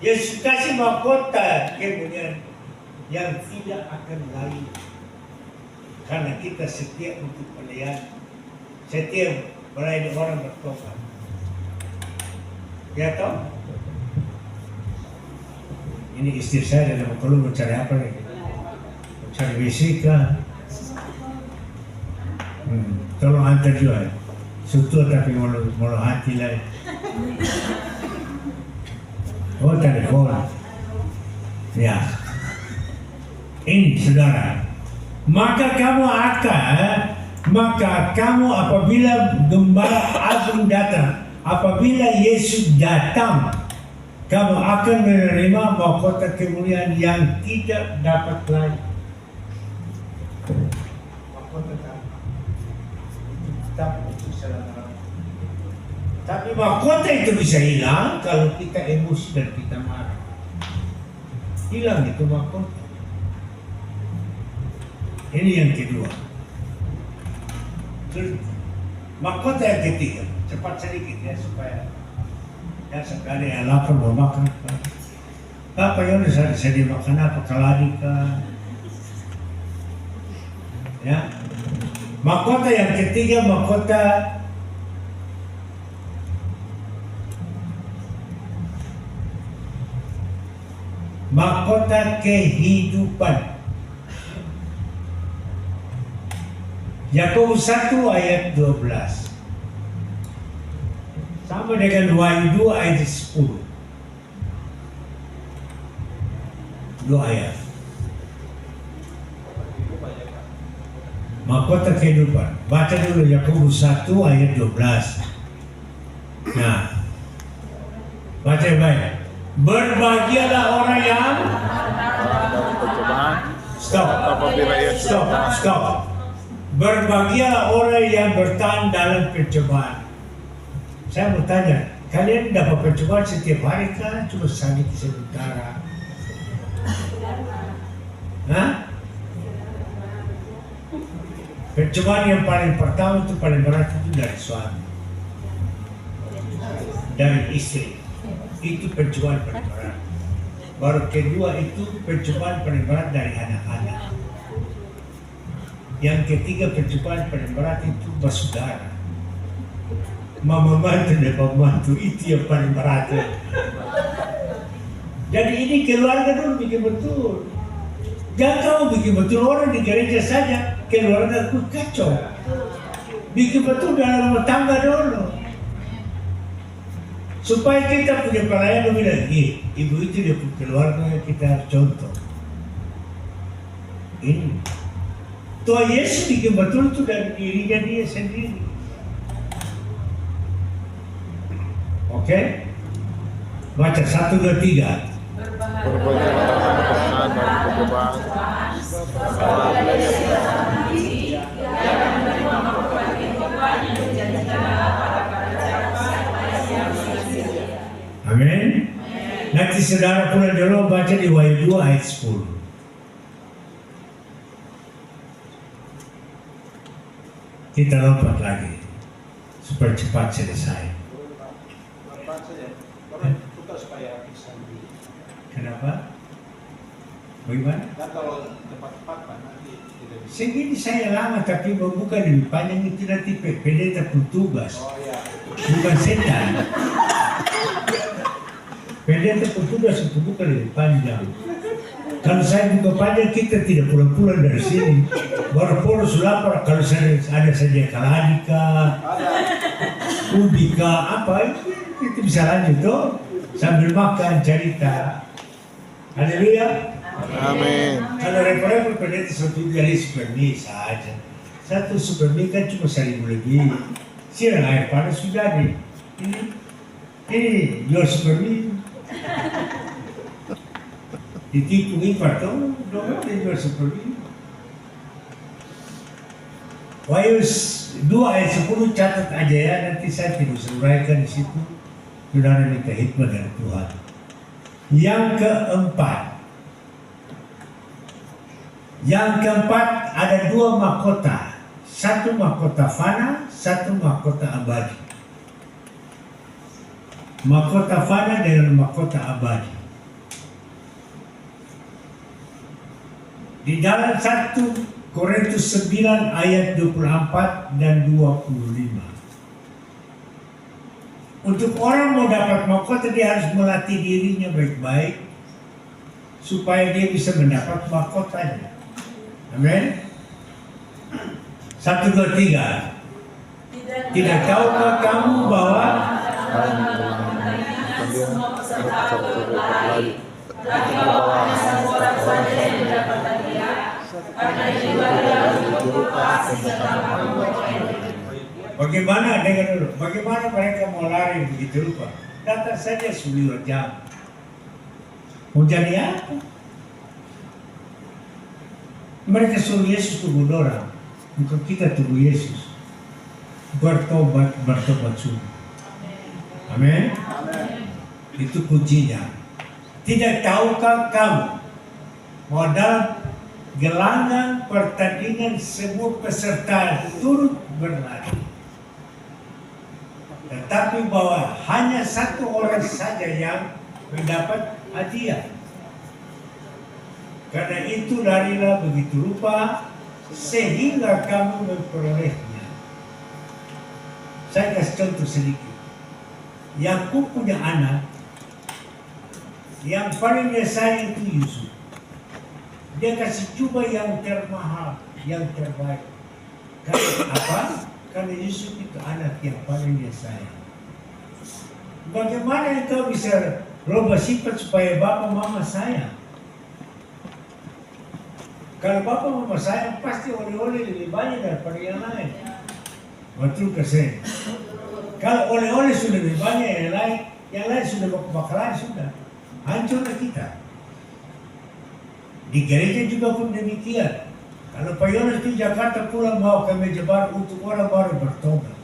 Yesus kasih mahkota kemudian yang tidak akan lain. Karena kita setia untuk melayani, setia melayani orang bertobat. Ya toh? Ini istri saya dalam perlu mencari apa nih? Mencari WC kah? Tolong antar juga. Sutur tapi mau hati lah. Oh telepon. Ya. Ini saudara. Maka kamu apabila gembala agung datang, apabila Yesus datang, kamu akan menerima mahkota kemuliaan yang tidak dapat lagi. Mahkota tapi mahkota itu bisa hilang kalau kita emosi dan kita marah. Hilang itu mahkota. Ini yang kedua. Mahkota yang ketiga, cepat sedikit ya supaya ya sekali yang lapar mau makan. Apa yang saya dimakan apa keladi kah? Ya. Mahkota yang ketiga mahkota kehidupan. Yakobus 1 ayat 12. Sama dengan Wahyu 2 ayat 10. 2 ayat. Mahkota kehidupan. Baca dulu Yakobus 1 ayat 12. Nah, baca baik. Berbahagialah orang yang Dari percobaan stop. apabila ia sudah Stop. Berbahagialah orang yang bertahan dalam percobaan. Saya mau tanya, kalian dapat percobaan setiap hari kan? Cuma sakit sementara. Hah? Percobaan yang paling pertama itu paling berat itu dari suami, dari istri. Itu percobaan paling berat. Baru kedua itu percobaan paling berat dari anak-anak. Yang ketiga percobaan paling berat itu bersaudara. Mama mantu dan pembantu itu yang paling berat. Jadi ini keluarga dulu bikin betul. Jangan kamu bikin betul orang di gereja saja, keluarga aku kacau. Bikin betul dalam rumah tangga dulu. Supaya kita punya pelayan lebih lagi. Ibu itu dia punya keluarga yang kita harus contoh. Ini. Tuhan Yesus bikin betul itu dari dirinya dia sendiri. Oke? Baca 1, 2, 3. berbahagialah orang bertahan dari percobaan. Amin. Nanti saudara pulang dulu baca di Wahyu 2 ayat 10. Kita lompat lagi supaya cepat selesai. Putar supaya bisa di. Kenapa? Bagaimana? Dan kalau tepat-tepat kan nanti tidak bisa. Segini saya lama tapi membuka lebih panjang itu nanti pendeta pun tugas, Oh iya. bukan setan. Pendeta pun tugas untuk buka lebih panjang. Kalau saya buka panjang kita tidak pulang-pulang dari sini. Baru polos lapar kalau saya ada saja kaladika, ubika apa itu bisa lanjut tuh sambil makan cerita. Haleluya. Amin. Kalau repot-repot pendeta satu kali supermi saja. Satu supermi kan cuma 1.000 lebih. Siram air panas sudah nih. Ini jual supermi. Ditipu impar tuh, dong dia jual supermi. Wahyu 2 ayat 10 catat aja ya, nanti saya tidak usah uraikan di situ. Saudara minta hikmah dari Tuhan. Yang keempat ada 2 mahkota. 1 mahkota fana, 1 mahkota abadi. Mahkota fana dengan mahkota abadi. Di dalam 1 Korintus 9 ayat 24 dan 25. Untuk orang mau dapat mahkota dia harus melatih dirinya baik-baik supaya dia bisa mendapat mahkotanya. Amin. 1, 2, 3. Tidak tahukah kamu bahwa bagaimana dengan dulu? Bagaimana mereka mau lari begitu rupa? Datang saja 9 jam. Mau jadi apa? Mereka suruh Yesus tunggu orang, bukan kita tunggu Yesus. Bertobat sungguh. Amin. Itu kuncinya. Tidak tahukah kamu modal gelanggang pertandingan semua peserta turut berlari, tetapi bahwa hanya 1 orang saja yang mendapat hadiah. Karena itu larilah begitu rupa sehingga kamu memperolehnya. Saya kasih contoh sedikit. Yakub punya anak, yang paling dia sayang itu Yusuf. Dia kasih coba yang termahal, yang terbaik. Karena apa? Karena Yusuf itu anak yang paling dia sayang. Bagaimana engkau bisa rubah sifat supaya bapak mama sayang? Kalau bapak mama sayang, pasti oleh-oleh lebih banyak daripada yang lain. Betul kasih. Kalau oleh-oleh sudah lebih banyak yang lain sudah bakalan sudah. Hancurlah kita. Di gereja juga pun demikian. Kalau Pak Yones di Jakarta pulang mau ke meja baru untuk orang baru bertobat.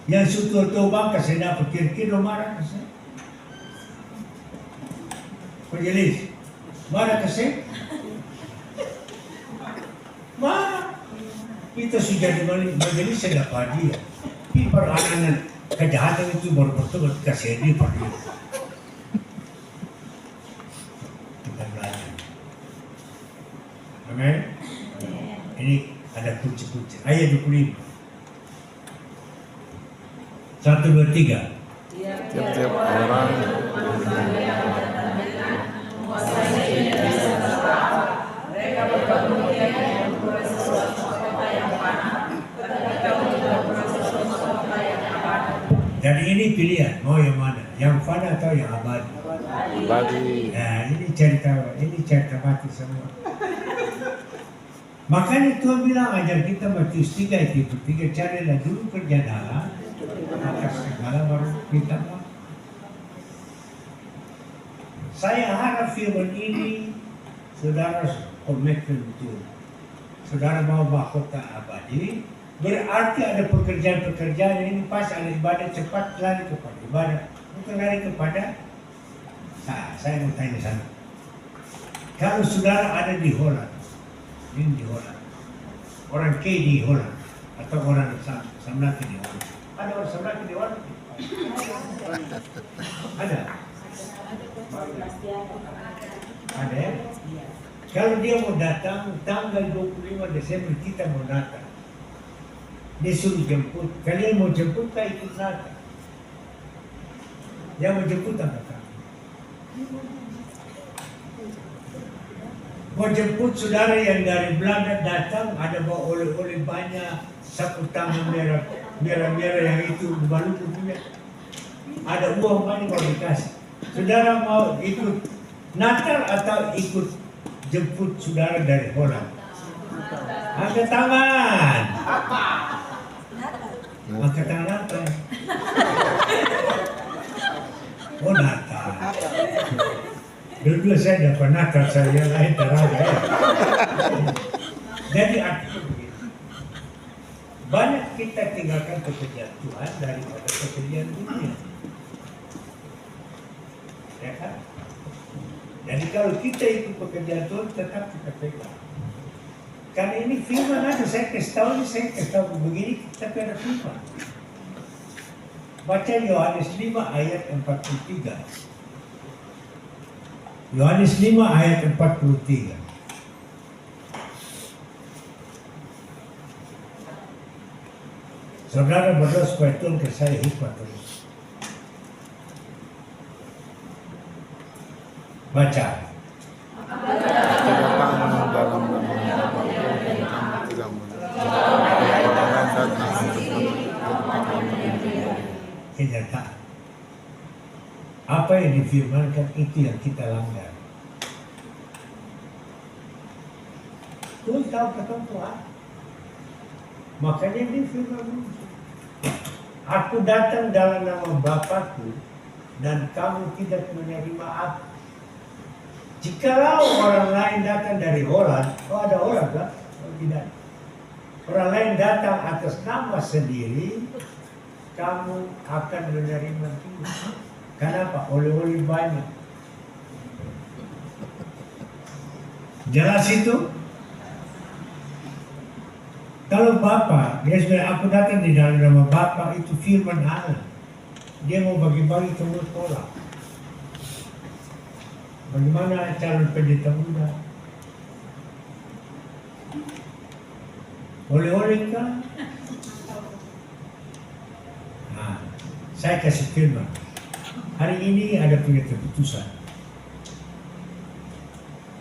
Yang suatu bangka saya dapat kira-kira marah ke saya. Penjelis, marah ke saya? Marah. Kita sudah di majelis saya dapat dia. Ini peranan kejahatan itu baru bertobat kasih dia per dia. Kita belajar. Amin. Ini ada kunci-kunci. Ayat 25. 1, 2, 3. Tiap-tiap orang Jadi ini pilihan, mau yang mana? Yang fana atau yang abadi? bagi Nah, ini cerita mati semua. Makanya Tuhan bilang ajar kita Matius 3 ayat 3, carilah dulu kerjaan Allah, maka segala baru kita mau. Saya harap firman ini saudara komitmen betul. Saudara mau mahkota abadi, berarti ada pekerjaan-pekerjaan yang ini pas ada ibadah cepat lari kepada ibadah, bukan lari kepada. Nah, saya mau tanya sana. Kalau saudara ada di Holland, ini di Holland, orang K di Holland, atau orang Samlaki di Holland, ada orang Samlaki di Holland? Ada? Ada ya? Kalau dia mau datang tanggal 25 Desember kita mau datang. Dia suruh jemput. Kalian mau jemput kah ikut datang? Dia mau jemput apa kah? Mau jemput saudara yang dari Belanda datang, ada bawa oleh-oleh banyak, sapu tangan merah-merah yang itu Maluku punya. Ada uang banyak mau dikasih. Saudara mau ikut Natal atau ikut jemput saudara dari Holland? Angkat tangan. Angkat tangan apa? Oh Natal. Dulu saya dapat Natal, saya lain teraga ya. Jadi artinya begitu. Banyak kita tinggalkan pekerjaan Tuhan daripada pekerjaan dunia. Ya kan? Jadi kalau kita ikut pekerjaan Tuhan, tetap kita pegang. Karena ini firman ada, saya kasih tahu begini, tapi ada firman. Baca Yohanes 5 ayat 43. Yohanes 5 ayat 43. Saudara berdoa supaya Tuhan kasih saya hikmat terus. Baca. Kenyataan. Apa yang difirmankan itu yang kita langgar. Tuhan tahu kata Tuhan. Makanya dia firman. Aku datang dalam nama Bapakku dan kamu tidak menerima aku. Jikalau orang lain datang dari Holland, ada orang kan? Oh, tidak. Orang lain datang atas nama sendiri, kamu akan menerima itu. Kenapa? Oleh-oleh banyak. Jelas itu? Kalau Bapa, dia sudah aku datang di dalam nama Bapa, itu firman Allah. Dia mau bagi-bagi semua tolak. Bagaimana calon pendeta muda? Oleh-oleh kah? Nah, saya kasih firman. Hari ini ada punya keputusan.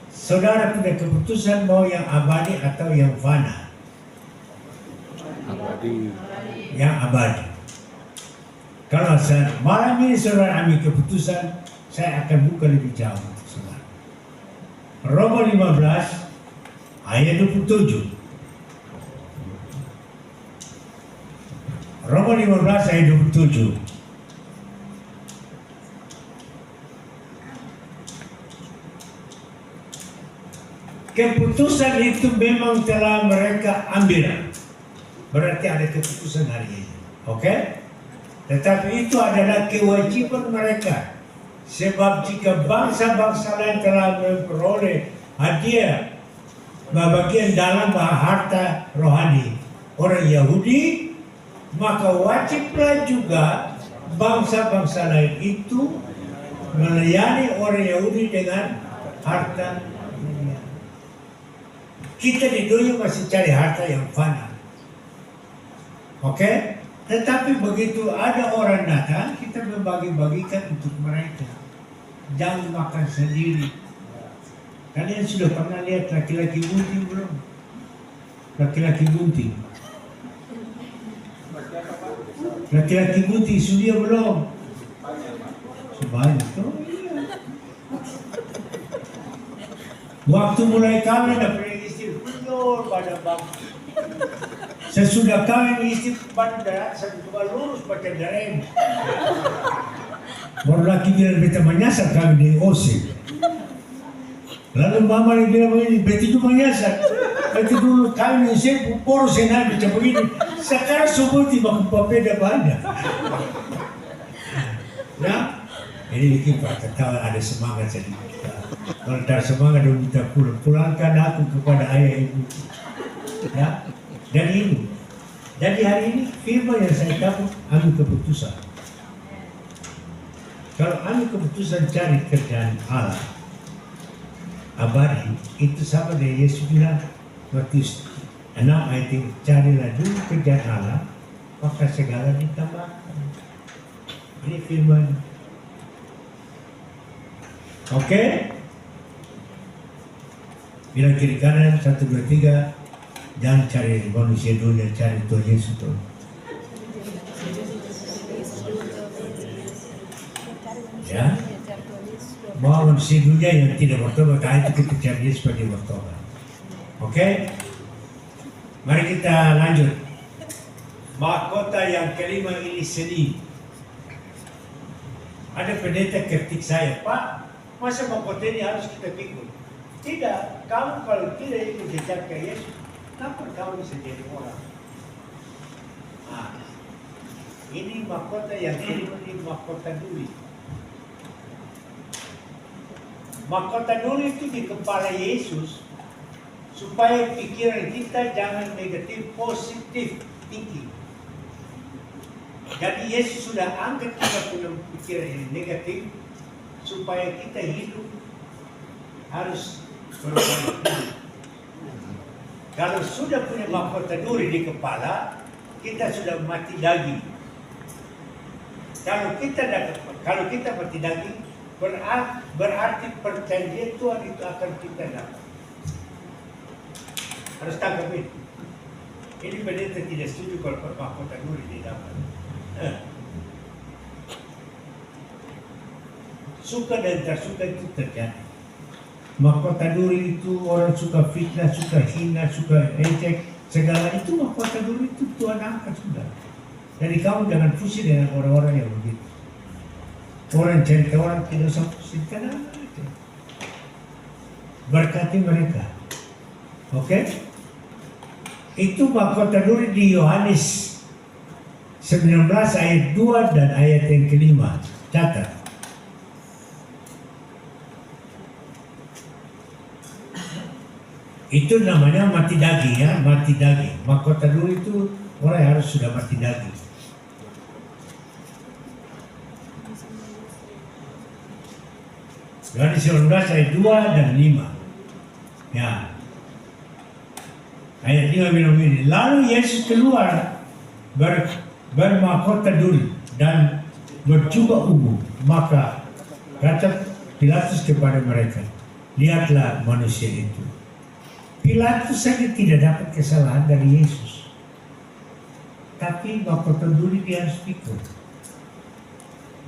Saudara punya keputusan mau yang abadi atau yang fana. Yang abadi. Kalau malam ini saudara ambil keputusan, saya akan buka lebih jauh untuk saudara. Roma 15 ayat 27. Roma 15 ayat 27. Keputusan itu memang telah mereka ambil. Berarti ada keputusan hari ini. Oke? Tetapi itu adalah kewajiban mereka. Sebab jika bangsa-bangsa lain telah memperoleh hadiah bagian dalam harta rohani orang Yahudi, maka wajiblah juga bangsa-bangsa lain itu melayani orang Yahudi dengan harta dunia. Kita di dunia masih cari harta yang fana. Oke? Tetapi begitu ada orang datang, kita membagi-bagikan untuk mereka. Jangan makan sendiri. Kalian sudah pernah lihat laki-laki bunting belum? Laki-laki bunting. Laki-laki bunting sudah belum? Sebanyak. Oh, iya. Waktu mulai kawin dapat istri mundur pada bangku. Sesudah kawin istri pada darat sampai lurus pada darat. Baru laki bilang beta menyasar kawin di OC. Lalu mama bilang begini, beta itu menyasar. Beta dulu kawin istri poros senang macam begini. Sekarang semua tiba berbeda banyak. Nah, ini bikin Pak ketawa ada semangat sedikit. Kalau tak semangat dia minta pulang. Pulangkan aku kepada ayah ibu. Ya, dan ibu. Jadi hari ini firman yang saya dapat ambil keputusan. Kalau ambil keputusan cari kerjaan Allah abadi, itu sama dengan Yesus bilang Matius 6 ayat 3, carilah dulu kerjaan Allah, maka segala ditambahkan. Ini firman. Oke? Bilang kiri kanan 1, 2, 3. Jangan cari manusia dunia, cari Tuhan Yesus dulu. Ya, mau manusia dunia yang tidak bertobat, itu kita cari Yesus sebagai bertobat. Oke? Mari kita lanjut. Mahkota yang kelima ini sedih. Ada pendeta kritik saya, Pak, masa mahkota ini harus kita pikul? Tidak, kamu kalau tidak ikut jejak ke Yesus, kapan kamu bisa jadi orang? Nah, ini mahkota yang kelima, ini mahkota duri. Mahkota duri itu di kepala Yesus supaya pikiran kita jangan negatif, positif tinggi. Jadi Yesus sudah angkat kita punya pikiran yang negatif supaya kita hidup harus berbalik. Kalau sudah punya mahkota duri di kepala, kita sudah mati daging. Kalau kita mati daging, berarti perjanjian Tuhan itu akan kita dapat. Harus tangkap ini. Ini pendeta tidak setuju kalau mahkota duri didapat. Suka dan tak suka itu terjadi. Mahkota duri itu orang suka fitnah, suka hina, suka ejek, segala itu mahkota duri itu Tuhan angkat sudah. Jadi kamu jangan pusing dengan orang-orang yang begitu. Orang cerita orang tidak usah pusing, kenapa? Berkati mereka. Oke? Itu mahkota duri di Yohanes 19 ayat 2 dan ayat yang kelima. Catat. Itu namanya mati daging ya, mati daging. Mahkota duri itu orang harus sudah mati daging. Yohanes 19 ayat 2 dan 5. Ya. Ayat 5 bilang ini. Lalu Yesus keluar bermahkota duri dan berjubah ungu. Maka kata Pilatus kepada mereka, lihatlah manusia itu. Pilatus saja tidak dapat kesalahan dari Yesus. tapi mahkota duri dia harus pikul.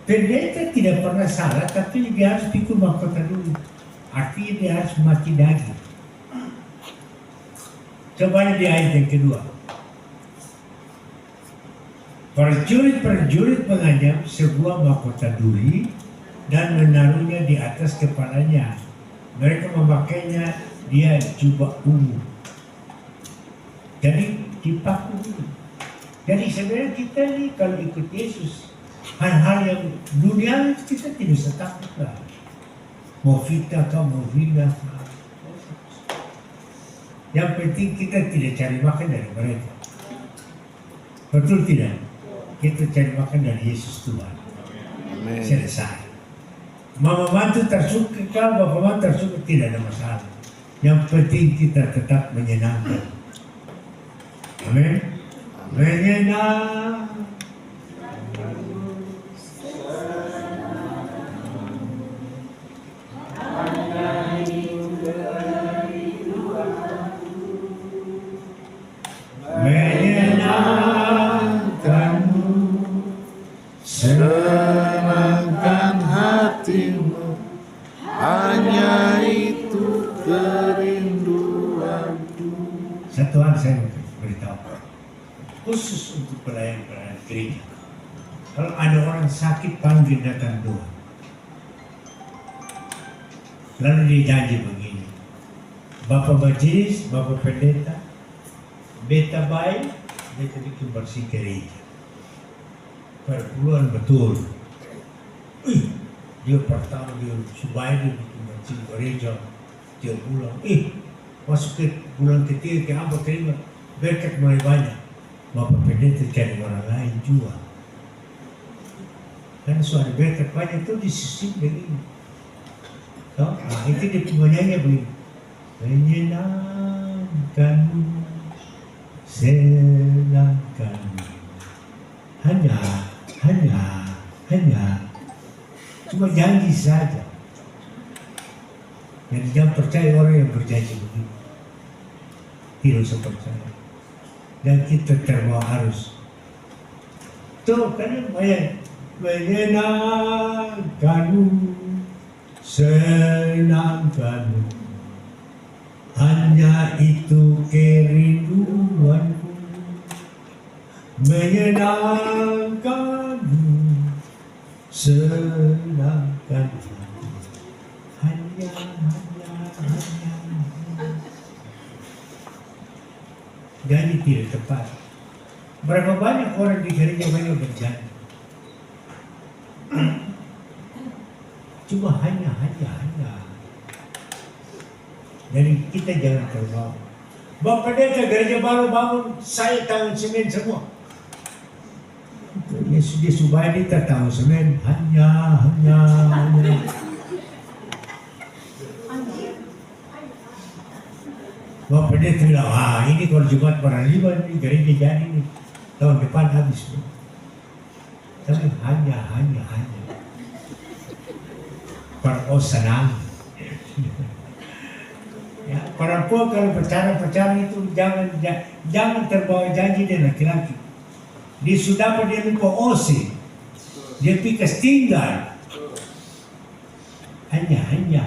Pendeta tidak pernah salah, tapi dia harus pikul mahkota duri. Artinya dia harus mati daging. Coba di ayat yang kedua. Prajurit menganyam sebuah mahkota duri dan menaruhnya di atas kepalanya. Mereka memakainya dia jubah ungu. Jadi dipaku dulu. Jadi sebenarnya kita nih kalau ikut Yesus, hal-hal yang dunia kita tidak usah takut lah. Mau fitnah atau mau zina. Yang penting kita tidak cari makan dari mereka. Betul tidak? Kita cari makan dari Yesus Tuhan. Amin. Selesai. Mama mantu tersuka, bapak mantu tersuka, tidak ada masalah. Yang penting kita tetap menyenangkan. Amin. Menyenangkan. Menyenangkanmu, Senangkan hatimu, hanya itu kerinduanku. satu hal saya mau beritahu, khusus untuk pelayan-pelayan gereja. Kalau ada orang sakit, panggil datang doa. Lalu dia janji begini, Bapak Majelis, Bapak Pendeta, beta baik, beta bikin bersih gereja. Perpuluhan betul. Dia pertama dia supaya dia bikin bersih gereja. Dia pulang, masuk ke bulan ketiga ke apa terima berkat mulai banyak. Bapak Pendeta cari orang lain jual. Kan suara berkat banyak itu disisip begini. Nah, itu dia penyanyi begini. Menyenangkanmu, senangkanmu, hanya cuma janji saja. Jadi jangan percaya orang yang berjanji begitu. Tidak usah percaya. Dan kita terbawa arus. Tuh kan menyenangkanmu, senangkanmu, hanya itu kerinduanku. Menyenangkanmu, senangkanmu, hanya. Jadi tidak tepat. Berapa banyak orang di gereja banyak berjanji. Cuma hanya. Jadi kita jangan terbawa. Bapak Pendeta gereja baru bangun, saya tahun semen semua. Dia supaya kita tahun semen hanya. Bapak Pendeta bilang, ini kalau Jumat Paraliban ini gereja jadi nih tahun depan habis. Tapi hanya. Senang. Ya, perempuan kalau pacaran itu jangan terbawa janji dengan laki-laki. Dia sudah dia lupa OC, dia pikas tinggal. Hanya.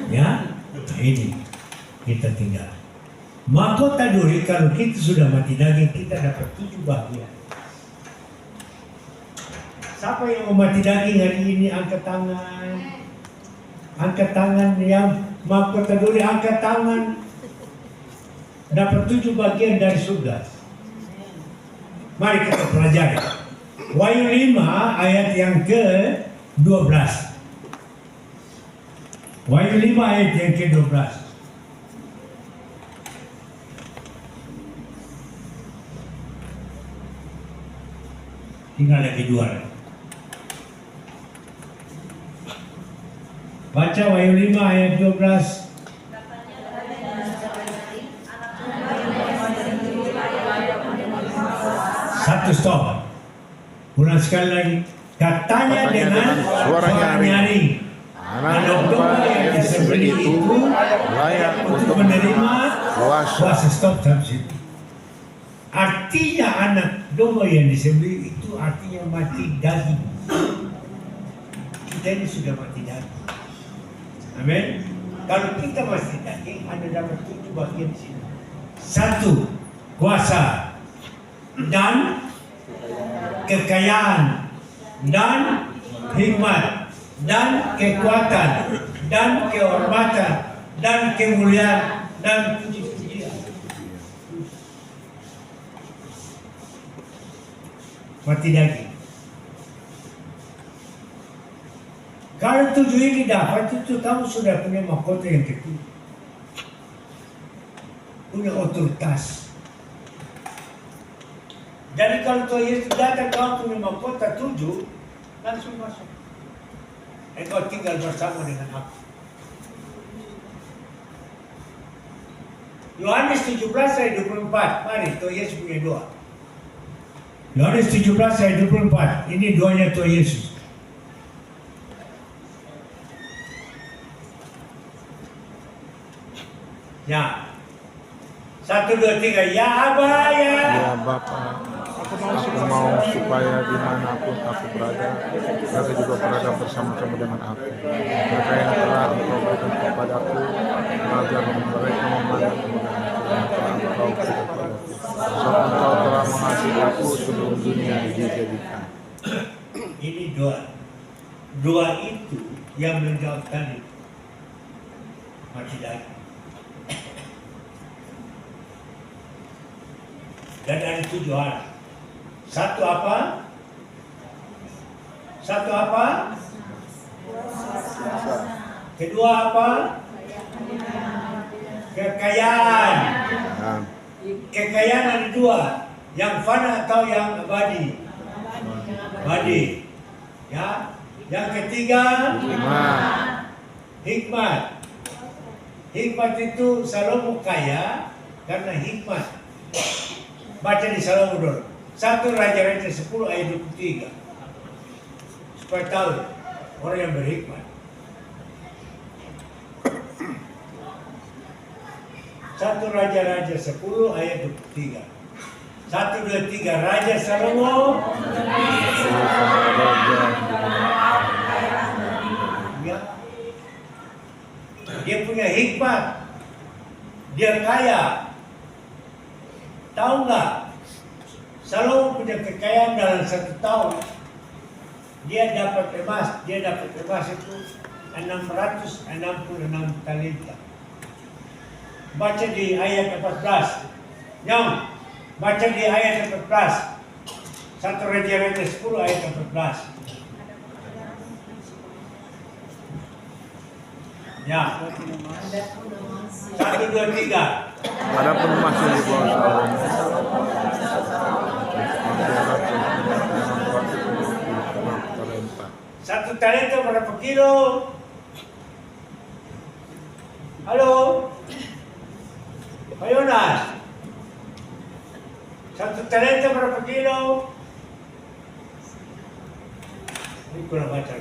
Ya, ini kita tinggal. Mahkota duri kalau kita sudah mati daging kita dapat 7 bahagian. Siapa yang mau mati daging hari ini angkat tangan. Angkat tangan yang mahkota duri, angkat tangan. Dapat 7 bagian dari surga. Mari kita pelajari. Wahyu 5 ayat yang ke-12. Wahyu 5 ayat yang ke-12. Tinggal lagi 2. Baca Wahyu 5 ayat 12. Satu stop. Ulang sekali lagi. Katanya dengan suara nyaring. Anak domba yang disembelih itu untuk menerima kuasa. stop sampai situ. Artinya anak domba yang disembelih itu artinya mati daging. Kita ini sudah mati daging. Amin. Kalau kita masih daging, ada dapat 7 bagian di sini. 1. Kuasa dan kekayaan dan hikmat dan kekuatan dan kehormatan dan kemuliaan dan puji-pujian. Mati daging. Kalau 7 ini dapat, itu kamu sudah punya mahkota yang kedua. Punya otoritas. Jadi kalau Tuhan Yesus datang, kamu punya mahkota 7, langsung masuk. Engkau tinggal bersama dengan aku. Yohanes 17 ayat 24. Mari, Tuhan Yesus punya doa. Yohanes 17 ayat 24. Ini doanya Tuhan Yesus. Ya. 1, 2, 3. Ya Aba ya. Ya Bapa, aku mau supaya dimanapun aku berada, mereka juga berada bersama-sama dengan aku. Mereka yang telah Engkau berikan kepadaku, agar mereka memandang kemuliaan yang telah Engkau berikan kepadaku. Sebab Engkau telah mengasihi aku sebelum dunia dijadikan. Ini doa. Doa itu yang menjawab tadi. Mati daging. Dan ada 7 hal. 1 apa? 1 apa? Kedua apa? Kekayaan. Kekayaan ada 2. Yang fana atau yang abadi? Abadi. Ya. Yang ketiga? Hikmat. Hikmat itu Salomo kaya karena hikmat. Baca di Salomo dulu. 1 Raja-Raja 10 ayat 23. Supaya tahu orang yang berhikmat. 1 Raja-Raja 10 ayat 23. 1, 2, 3. Raja Salomo. Ya. Dia punya hikmat. Dia kaya. Tahu nggak? Salomo punya kekayaan dalam 1 tahun. Dia dapat emas. Dia dapat emas itu 666 talenta. Baca di ayat 14. Nyom, baca di ayat 14. 1 Raja-Raja 10 ayat 14. Ya. 1, 2, 3. Adapun masih di bawah Salomo, Satu talenta berapa kilo? Halo? Pak Yonas? 1 talenta berapa kilo? Ini kurang baca.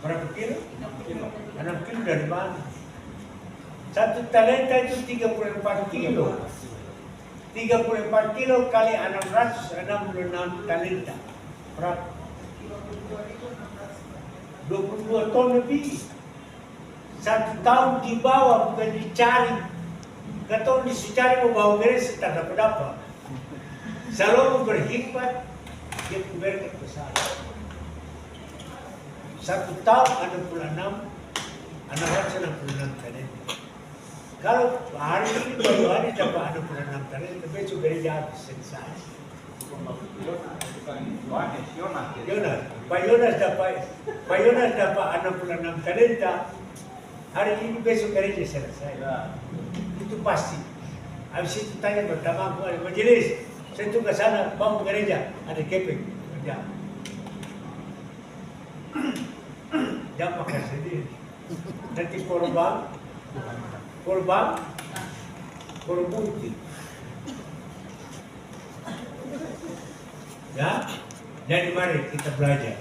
Berapa kilo? 6 kilo dari mana? 1 talenta itu 34 kilo. 34 kilo kali 666 talenta. Berapa? 22 ton lebih. 1 tahun dibawa, bukan dicari. Gak tahu dicari mau bawa beres, tak dapat apa. Salomo berhikmat, dia berkat besar. 1 tahun 666 talenta. Kalau hari ini baru hari dapat 66 talenta, besok gereja habis selesai. Yonas, Pak Yonas dapat 66 talenta. Hari ini besok gereja selesai. Itu pasti. Habis itu tanya pertama aku ada majelis. Saya tuh ke sana bangun gereja, ada keping kerja. Jangan makan sendiri. Nanti korban bukti. Ya, jadi mari kita belajar.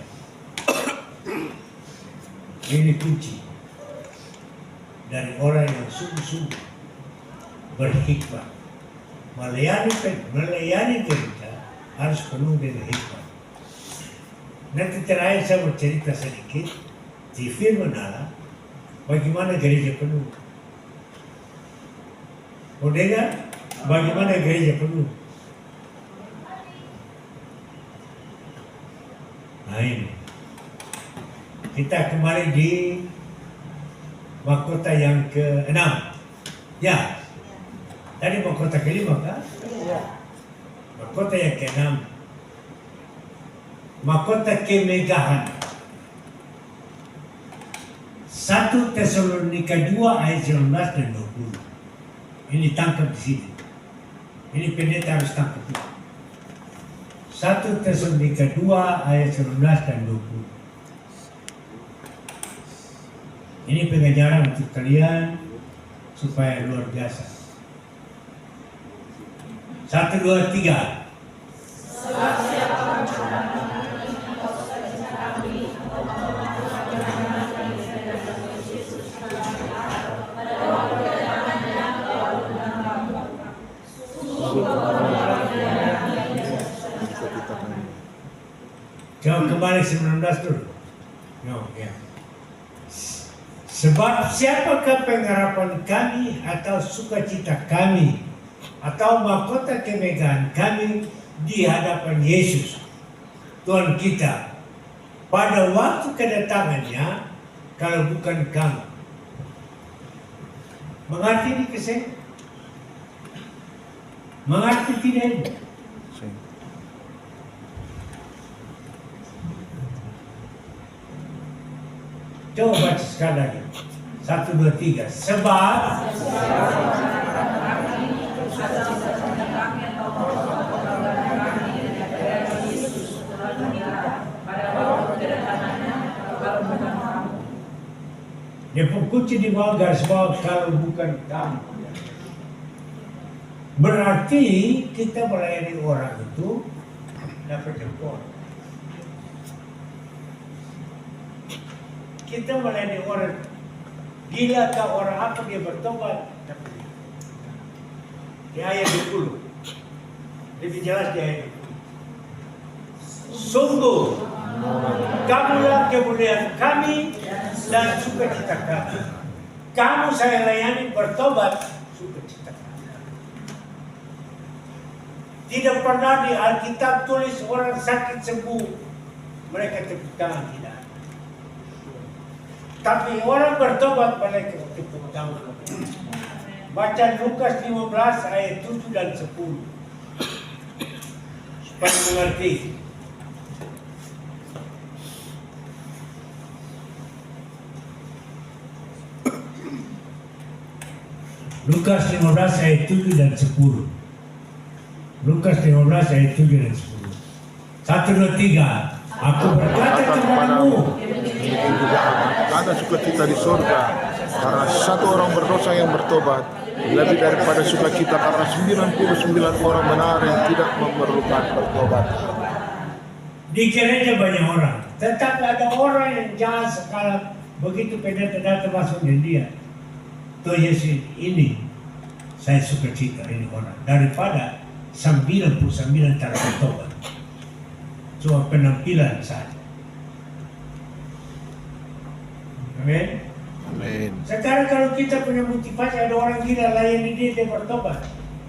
Ini kunci dari orang yang sungguh-sungguh berhikmat. Melayani kita harus penuh dengan hikmat. Nanti terakhir saya bercerita sedikit di firman Allah bagaimana gereja penuh. Dengar bagaimana gereja penuh. Nah ini kita kembali di mahkota yang ke-6. Ya, tadi mahkota ke-5 kan? Mahkota yang ke-6, mahkota kemegahan. 1 Tesalonika 2 ayat 19 dan 20. Ini tangkap di sini. Ini pendeta harus tangkap. 1 Tesalonika 2 ayat 19 dan 20. Ini pengajaran untuk kalian supaya luar biasa. 1, 2, 3. Coba kembali 19 dulu. No, ya. Sebab siapakah pengharapan kami atau sukacita kami atau mahkota kemegahan kami di hadapan Yesus Tuhan kita pada waktu kedatangannya kalau bukan kamu. Mengerti ini kesini? Mengerti tidak ini? Coba baca sekali lagi. 1, 2, 3. Sebab dia kunci di bawah garis bawah kalau bukan kamu. Berarti kita melayani orang itu dapat jempol. Kita melayani orang, gilakah orang apa dia bertobat? Di ayat 20. Lebih jelas di ayat 20. Sungguh kamulah kemuliaan kami dan sukacita kami. Kamu saya layani bertobat, sukacita kami. Tidak pernah di Alkitab tulis orang sakit sembuh, mereka tepuk tangan, tidak. Tapi orang bertobat mereka tepuk tangan. Baca Lukas 15 ayat 7 dan 10 supaya mengerti. Lukas 15 ayat 7 dan 10. Lukas 15 ayat 7 dan 10. 1, 2, 3. Aku berkata kepadamu, itu juga ada sukacita di surga karena satu orang berdosa yang bertobat lebih daripada sukacita karena 99 orang benar yang tidak memerlukan bertobat. Di gereja banyak orang, tetapi ada orang yang jahat sekali begitu pendeta datang masuk di dia. Tuh Yesus ini saya sukacita ini orang daripada 99 tak bertobat. Cuma penampilan saja. Amin. Amin. Sekarang kalau kita punya motivasi ada orang gila layani dia bertobat.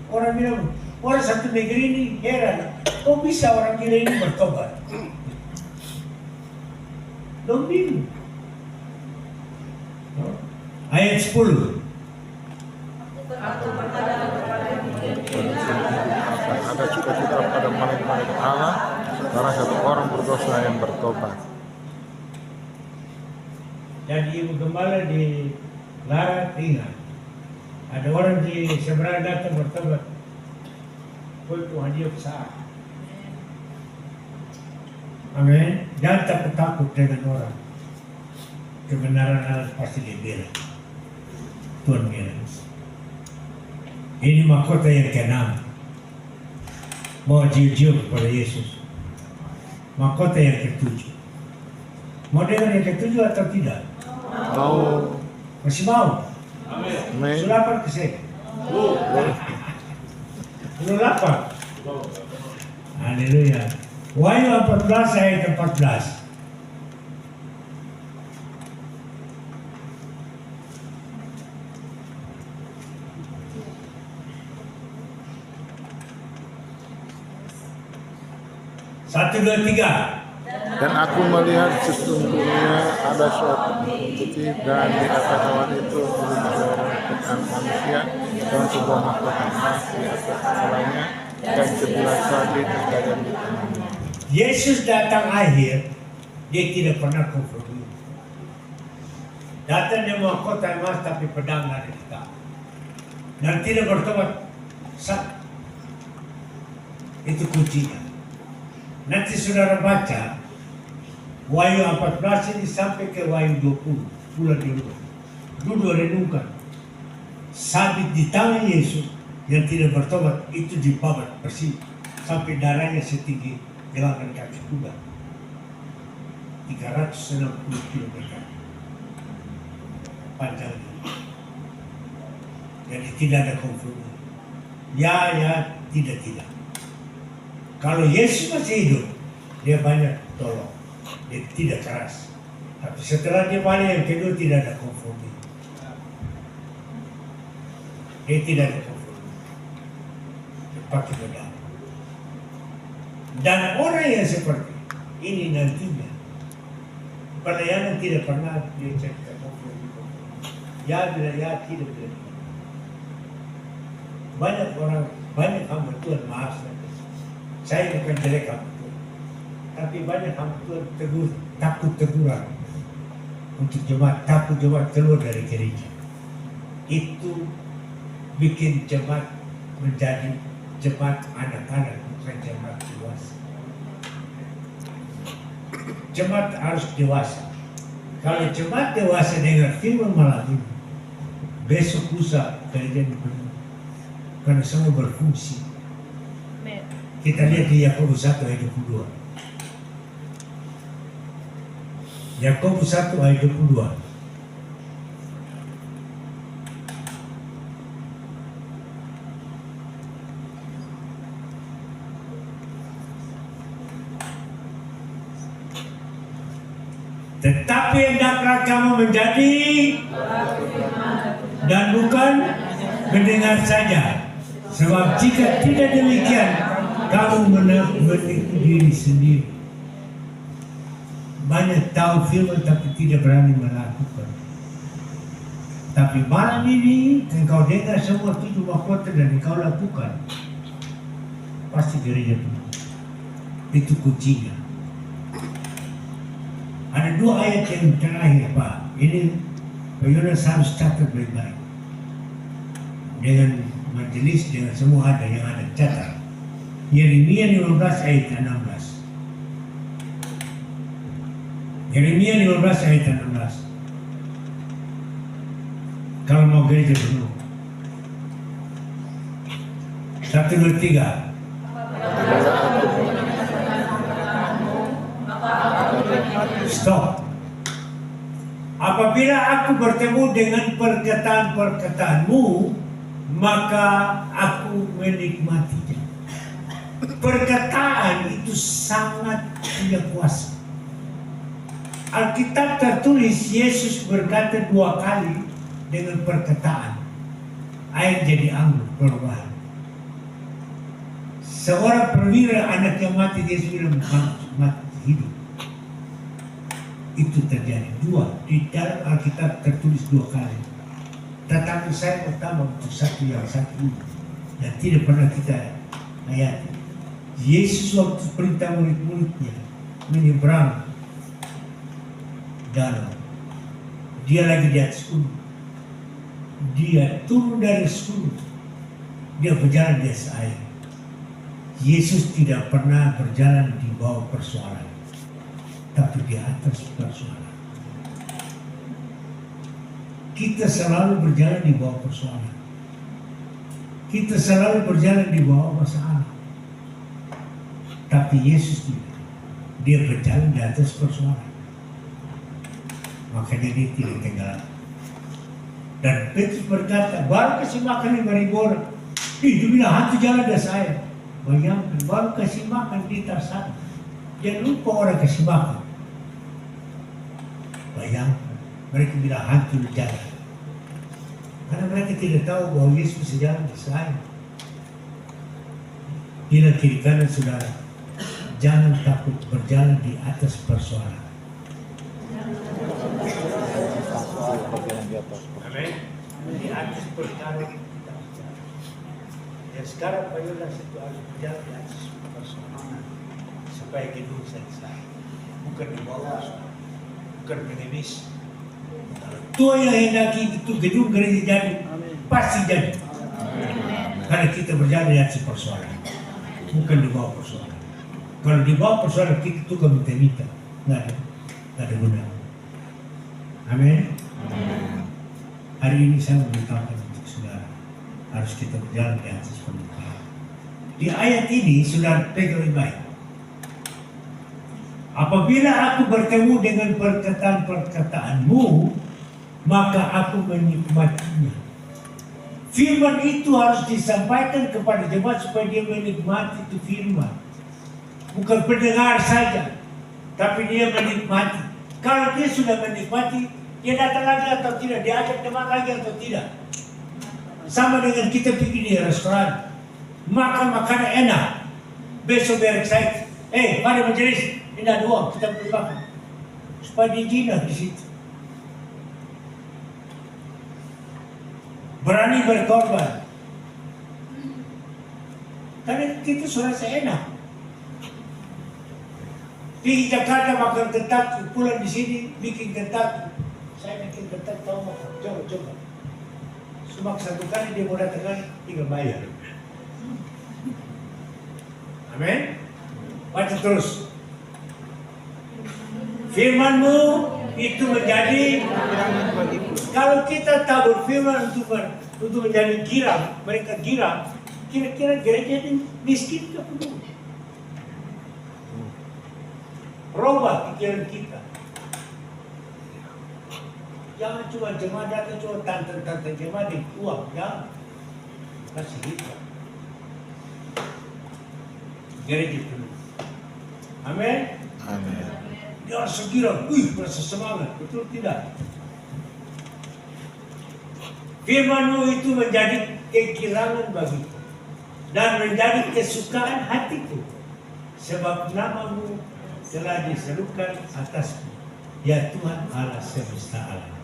Orang bilang, orang satu negeri ini heran, kok bisa orang gila ini bertobat? Dong bingung. Ayat 10. Ada sukacita pada malaikat Allah karena satu orang berdosa yang bertobat. Dan ibu gembala di Larat ingat, ada orang di seberang datang bertobat. Kau Tuhan dia besar. Amin. Jangan takut dengan orang. Kebenaran Allah pasti dia bilang. Tuhan bilang. Ini mahkota yang ke-6. Mau jiu-jiu kepada Yesus. Mahkota yang ke-7. Mau dengar yang ke-7 atau tidak? Mau. Masih mau? Amin. Sudah lapar ke saya? Belum lapar? Haleluya. Wahyu 14 ayat 14. Satu, dua, tiga. Dan aku melihat sesungguhnya ada suatu putih dan di atas awan itu merupakan manusia dan sebuah mahkota emas di atas kepalanya dan 11 sabit dan di tangannya. Yesus datang akhir, dia tidak pernah kompromi. Datang dia mahkota emas tapi pedang ada di tangan. Dan tidak bertobat. Itu kuncinya. Nanti saudara baca Wahyu 14 ini sampai ke Wahyu 20 bulan dulu. Dulu renungkan. Sabit di tangan Yesus yang tidak bertobat itu dibabat bersih sampai darahnya setinggi gelangan kaki kuda. 360 km panjangnya. Jadi tidak ada kompromi. Ya, tidak. Kalau Yesus masih hidup, dia banyak tolong. Dia tidak keras. Tapi setelah dia balik yang kedua tidak ada kompromi. Dia tidak ada kompromi. Dia pakai pedang. Dan orang yang seperti ini nantinya pelayanan tidak pernah dia cerita kompromi. Ya bila ya, tidak bila. Banyak orang, banyak hamba Tuhan, maaf saya bukan jelek hamba Tuhan, tapi banyak hamba Tuhan takut teguran untuk jemaat, takut jemaat keluar dari gereja. Itu bikin jemaat menjadi jemaat anak-anak, bukan jemaat dewasa. Jemaat harus dewasa. Kalau jemaat dewasa dengar firman malam ini, besok lusa gereja dipenuhi, karena semua berfungsi. Kita lihat di Yakobus 1 ayat 22. Yakobus 1 ayat 22. Tetapi hendaklah kamu menjadi dan bukan mendengar saja. Sebab jika tidak demikian, kamu menipu diri sendiri. Banyak tahu firman tapi tidak berani melakukan. Tapi malam ini engkau dengar semua 7 mahkota dan engkau lakukan, pasti gereja penuh. Itu kuncinya. Ada 2 ayat yang terakhir Pak. Ini Pak Yonas harus catat baik-baik. Dengan majelis, dengan semua ada yang ada catat. Yeremia 15 ayat 16. Yeremia 15 ayat 16. Kalau mau gereja penuh. 1, 2, 3. Stop. Apabila aku bertemu dengan perkataan-perkataanmu, maka aku menikmatinya. Perkataan itu sangat punya kuasa. Alkitab tertulis Yesus berkata 2 kali dengan perkataan. Air jadi anggur, perubahan. Seorang perwira anak yang mati, dia bilang mati hidup. Itu terjadi 2 di dalam Alkitab tertulis 2 kali. Tetapi saya pertama untuk satu yang satu ini dan tidak pernah kita ayati. Yesus waktu perintah murid-muridnya menyeberang danau, dia lagi di atas gunung, dia turun dari gunung, dia berjalan di atas air. Yesus tidak pernah berjalan di bawah persoalan, tapi di atas persoalan. Kita selalu berjalan di bawah persoalan. Kita selalu berjalan di bawah masalah. Tapi Yesus tidak. Dia berjalan di atas persoalan. Makanya dia tidak tinggal. Dan Petrus berkata, baru kasih makan 5.000 orang. Dia bilang, hantu jalan dah saya. Bayangkan, baru kasih makan di sana. Jangan lupa orang kasih makan. Bayangkan, mereka bilang hantu di jalan. Karena mereka tidak tahu bahwa Yesus bisa jalan di saya. Bila kiri kanan saudara, jangan takut berjalan di atas persoalan. Amin. Di atas perkara kita berjalan. Dan sekarang bayolah situ harus berjalan di atas persoalan supaya gedung selesai. Bukan di bawah, bukan pengemis. Tuhan yang hendaki itu gedung gereja jadi, pasti jadi. Karena kita berjalan di atas persoalan, bukan di bawah persoalan. Kalau di bawah persoalan kita tukang minta-minta, nggak ada guna. Amin. Hari ini saya memberitahukan untuk saudara, harus kita berjalan di atas permukaan. Di ayat ini saudara pegang baik. Apabila aku bertemu dengan perkataan-perkataanmu, maka aku menikmatinya. Firman itu harus disampaikan kepada jemaat supaya dia menikmati itu firman. Bukan pendengar saja, tapi dia menikmati. Kalau dia sudah menikmati, dia datang lagi atau tidak, dia ajak teman lagi atau tidak. Sama dengan kita pergi di restoran, makan makanan enak, besok dia excited. Mari majelis, ini ada uang, kita beli makan. Supaya dia jinak di situ. Berani berkorban. Karena kita sudah seenak. Di Jakarta makan ketat, pulang di sini bikin ketat. Saya bikin ketat, tahu makan. Coba. Cuma satu kali dia mau datang lagi, tinggal bayar. Amin. Baca terus. Firman-Mu itu menjadi, kalau kita tak berfirman untuk menjadi girang, mereka girang, kira-kira gereja ini miskin ke penuh. Robah pikiran kita. Jangan cuma jemaat datang, cuma tante jemaat di uang, jangan. Kasih hikmah. Gereja penuh. Amin. Amin. Dia rasa girang, merasa semangat, betul tidak? Firman-Mu itu menjadi kegirangan bagiku dan menjadi kesukaan hatiku, sebab nama-Mu telah diserukan atasku, ya Tuhan Allah semesta alam.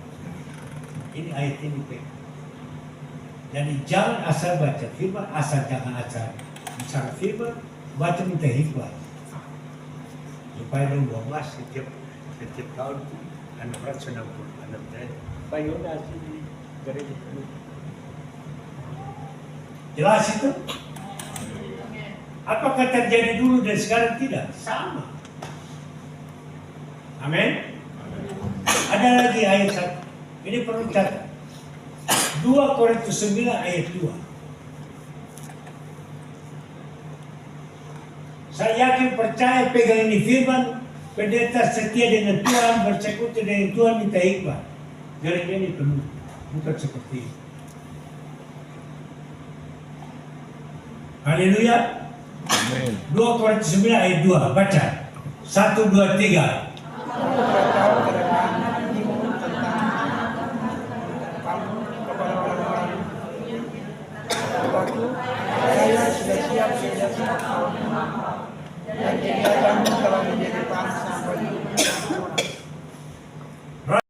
Ini ayat ini pegang. Jadi jangan asal baca firman, asal jangan asal bicara firman, baca minta hikmah. Supaya dong 12 setiap tahun 666 Bayola sini gereja penuh. Jelas itu? Apakah terjadi dulu dan sekarang tidak? Sama. Amin. Ada lagi ayat 1. Ini perlu catat. 2 Korintus 9 ayat 2. Saya yakin, percaya, pegang ini firman, pendeta setia dengan Tuhan, bersekutu dengan Tuhan, minta hikmah. Gereja ini penuh, bukan seperti itu. Haleluya. Amin. 2 Korintus 9 ayat 2, baca. 1, 2, 3. Saya sudah siap sejak tahun yang lampau, dan kegiatanmu telah menjadi bangsa bagi